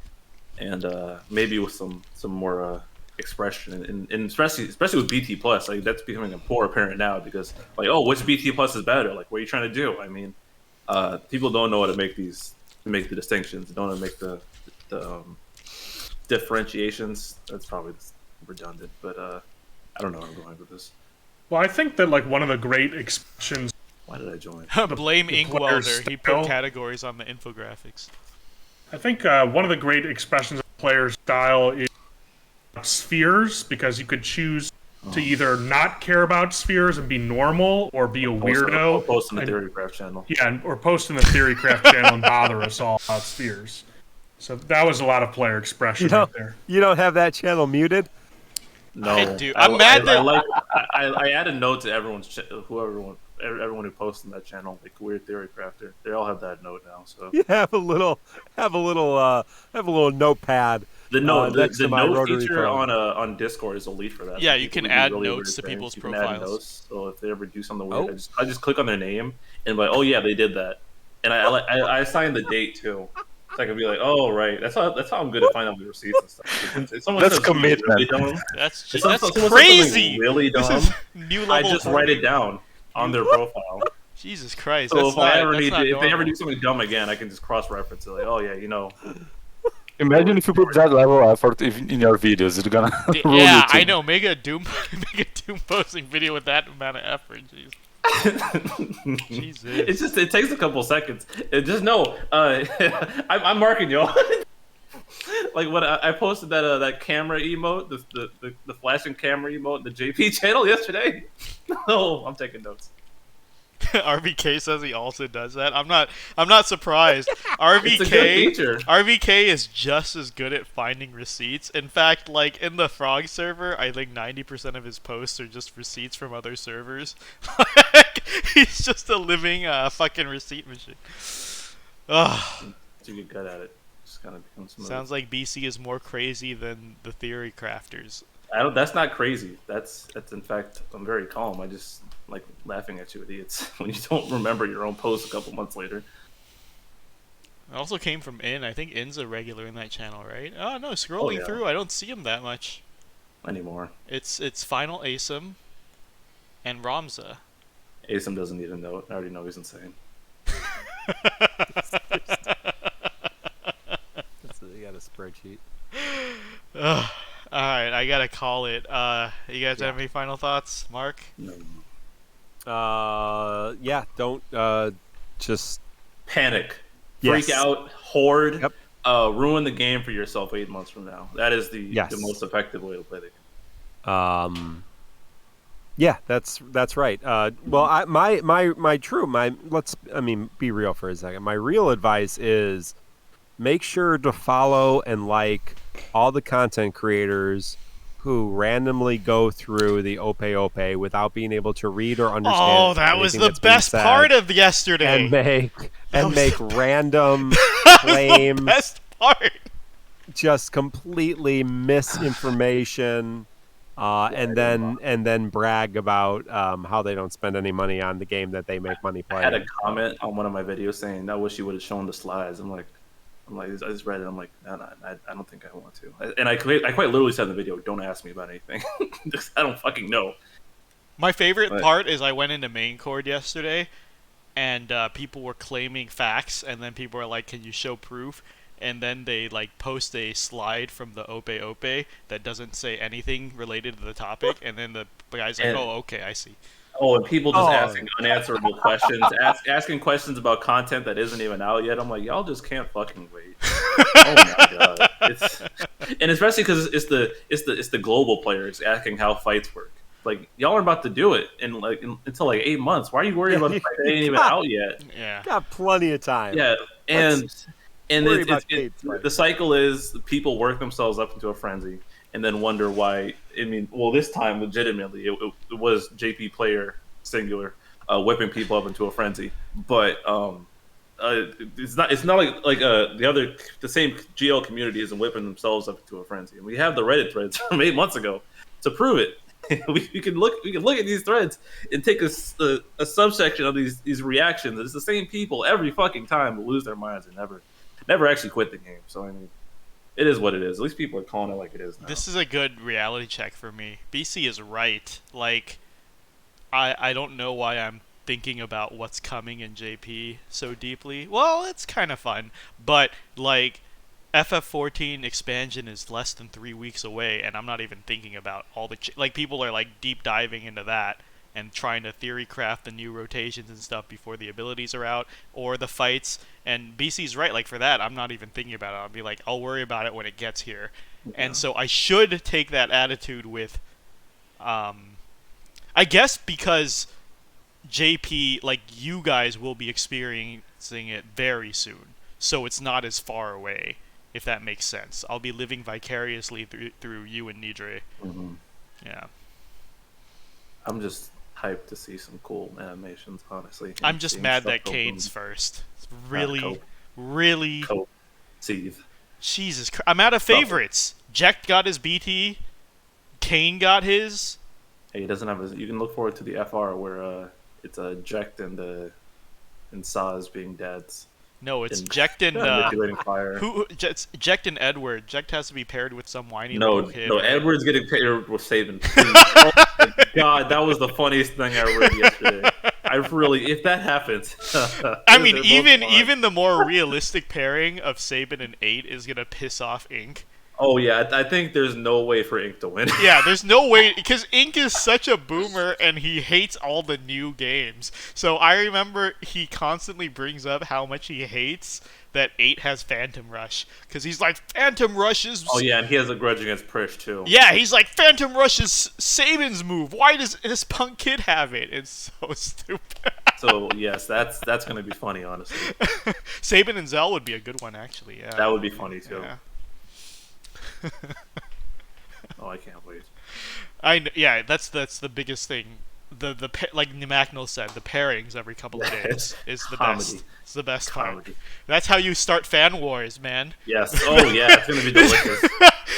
And maybe with some more... expression and especially with BT plus, like that's becoming more apparent now, because like, oh, which BT plus is better? Like, what are you trying to do? I mean, people don't know how to make the distinctions, don't know how to make the differentiations. That's probably redundant, but I don't know where I'm going with this. Well, I think that like one of the great expressions. Why did I join? Blame Inkwelder. He put categories on the infographics. I think one of the great expressions of player style is spheres, because you could choose to either not care about spheres and be normal, or be a weirdo. Post in the Theorycraft channel. Yeah, or post in the Theorycraft channel and bother us all about spheres. So that was a lot player expression right there. You don't have that channel muted? No, I do. I'm mad that I add a note to everyone's everyone who posts in that channel, like Weird Theory Crafter. They all have that note now. So you have a little notepad The note, next the to my note rotary feature phone. on Discord is elite for that. Yeah, For you people can who do add really notes weird to things, people's you can add profiles. notes. So if they ever do something weird, Oh. I just click on their name and be like, oh yeah, they did that, and I assign the date too. So I can be like, oh right, that's how I'm good at finding out the receipts and stuff. If someone That's says something really commitment. dumb, That's if someone that's says something crazy. really This dumb, is new I level. just write it down on their profile. Jesus Christ. So That's if not, I ever that's need not to, if they ever normal. do something dumb again, I can just cross-reference it. Like, oh yeah, Imagine if you put that level of effort in your videos. It's gonna rule Yeah, I YouTube. know. Make a Doom posting video with that amount of effort. Jeez. Jesus. It's just it takes a couple seconds. Just know, I'm marking y'all. Like when I posted that camera emote, the flashing camera emote in the JP channel yesterday. Oh, I'm taking notes. RVK says he also does that. I'm not surprised. It's a good feature. RVK is just as good at finding receipts. In fact, like in the Frog server, I think 90% of his posts are just receipts from other servers. He's just a living fucking receipt machine. Ugh. You get good at it. Just kind of become smooth. Sounds like BC is more crazy than the theory crafters. That's not crazy. That's in fact, I'm very calm. I just like laughing at you idiots when you don't remember your own post a couple months later. It also came from In. I think In's a regular in that channel, right? Oh no, scrolling yeah. through, I don't see him that much. Anymore. It's Final Asim and Ramza. Asim doesn't need a note. I already know he's insane. You got a spreadsheet. Ugh. All right, I gotta call it. You guys have any final thoughts, Mark? No. Yeah, don't just Panic, Yes. freak out, hoard, Yep. ruin the game for yourself 8 months from now. That is the Yes. most effective way to play the game. Yeah, that's right. Well, be real for a second. My real advice is make sure to follow and like all the content creators who randomly go through the Ope without being able to read or understand. Oh, that was the best part of yesterday. And make random claims. Best part. Just completely misinformation. And then brag about how they don't spend any money on the game that they make money I playing. had a comment on one of my videos saying, "I wish you would have shown the slides." I'm like, I just read it. I'm like, no, I don't think I want to. And I quite literally said in the video, "Don't ask me about anything. I don't fucking know." My favorite part is I went into main chord yesterday, and people were claiming facts, and then people were like, "Can you show proof?" And then they like post a slide from the Ope that doesn't say anything related to the topic, and then the guy's like, "Oh, okay, I see." Oh, and people just asking unanswerable questions, asking questions about content that isn't even out yet. I'm like, y'all just can't fucking wait. Oh my god! And especially because it's the global players asking how fights work. Like y'all are about to do it until like 8 months. Why are you worried about the fight that ain't even out yet? Yeah, got plenty of time. Yeah, and Gates, the cycle is people work themselves up into a frenzy and then wonder why. I mean, well, this time legitimately it was JP player singular whipping people up into a frenzy, but it's not like the same GL community isn't whipping themselves up into a frenzy, and we have the Reddit threads from 8 months ago to prove it. we can look at these threads and take a subsection of these reactions. It's the same people every fucking time who lose their minds and never actually quit the game. So I mean, it is what it is. At least people are calling it like it is now. this is a good reality check for me. BC is right. Like, I don't know why I'm thinking about what's coming in JP so deeply. Well, it's kind of fun, but like FF14 expansion is less than 3 weeks away, and I'm not even thinking about all the like people are like deep diving into that and trying to theory craft the new rotations and stuff before the abilities are out or the fights. And BC's right, like for that I'm not even thinking about it. I'll be like, I'll worry about it when it gets here. Yeah. And so I should take that attitude with I guess because JP, like you guys will be experiencing it very soon, so it's not as far away, if that makes sense. I'll be living vicariously through you and Nidre. Mm-hmm. Yeah. I'm just hyped to see some cool animations, honestly. I'm just mad that Kane's first. It's really, really Seethe. Jesus Christ. I'm out of favorites. Jekt got his BT. Kane got his. Hey, he doesn't have his. You can look forward to the FR where it's a Jekt and Saz being dads. No, it's And- Jekt and manipulating fire. Jekt and Edward. Jekt has to be paired with some whiny No, little kid. no, right? Edward's getting paired with Saban. Oh my God, that was the funniest thing I read yesterday. I really, if that happens, I mean, they're both even fine. the more realistic pairing of Saban and 8 is gonna piss off Ink. Oh yeah, I think there's no way for Ink to win. Yeah, there's no way, because Ink is such a boomer and he hates all the new games. So I remember he constantly brings up how much he hates that 8 has Phantom Rush, because he's like, Phantom Rush is... Oh yeah, and he has a grudge against Prish too. Yeah, he's like, Phantom Rush is Saban's move. Why does this punk kid have it? It's so stupid. So yes, that's gonna be funny, honestly. Saban and Zell would be a good one, actually. Yeah. That would be funny too. Yeah. Oh, I can't wait. Yeah, that's the biggest thing. Like Nimaknil said, the pairings every couple of days is the Comedy. best. It's the best part. Comedy. That's how you start fan wars, man. Yes. Oh yeah, it's gonna be delicious.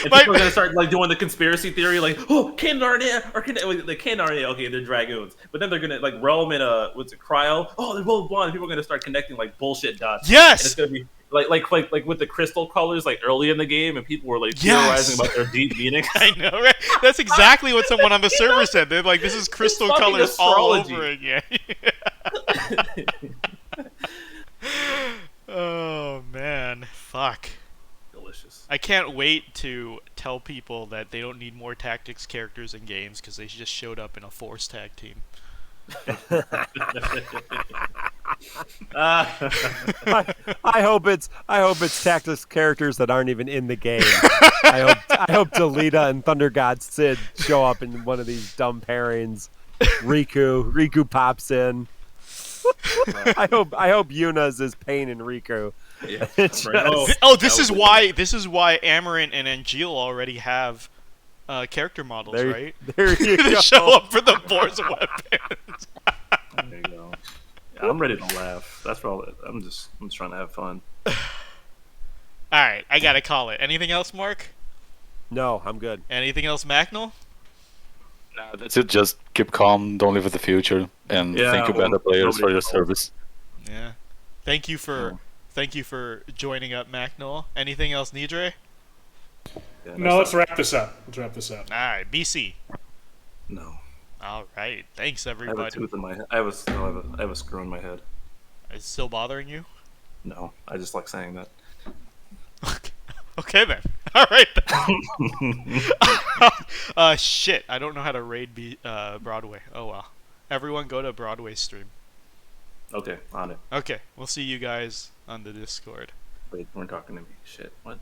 And My- people are gonna start like doing the conspiracy theory, like, oh, Kane Arnea or the Kane Arnea, okay, they're dragoons, but then they're gonna like Realm and what's it, Cryo? Oh, they're both blonde. People are gonna start connecting like bullshit dots. Yes! And it's gonna be like with the crystal colors like early in the game, and people were like Yes! theorizing about their deep meanings. I know, right? That's exactly what someone on the server said. They're like, this is crystal fucking colors all astrology. over again. Oh, man. Fuck. Delicious. I can't wait to tell people that they don't need more tactics characters in games because they just showed up in a Force tag team. I hope it's tactics characters that aren't even in the game. I hope Delita and Thunder God Sid show up in one of these dumb pairings. Riku pops in. I hope Yuna's is Pain and Riku. Yeah. It's Right. just- This is why Amaranth and Angeal already have character models, There, right? there you To go. show up for the Force weapons. There you go. Yeah, I'm ready to laugh. That's all. I'm just trying to have fun. All right, I gotta call it. Anything else, Mark? No, I'm good. Anything else, Macnell? No, that's it. Just keep calm. Don't live with the future. And Yeah, thank you, well, beta players, for nobody your knows. service. Yeah. Thank you for joining up, Macnell. Anything else, Nidre? Yeah, No, let's wrap this up. All All right, BC. No. All right, thanks I have a everybody. tooth in my head. I have a screw in my head. Is it still bothering you? No, I just like saying that. Okay then. All right. Then. Shit. I don't know how to raid Broadway. Oh well. Everyone go to Broadway stream. Okay, on it. Okay, we'll see you guys on the Discord. Wait, we're talking to me. Shit, what?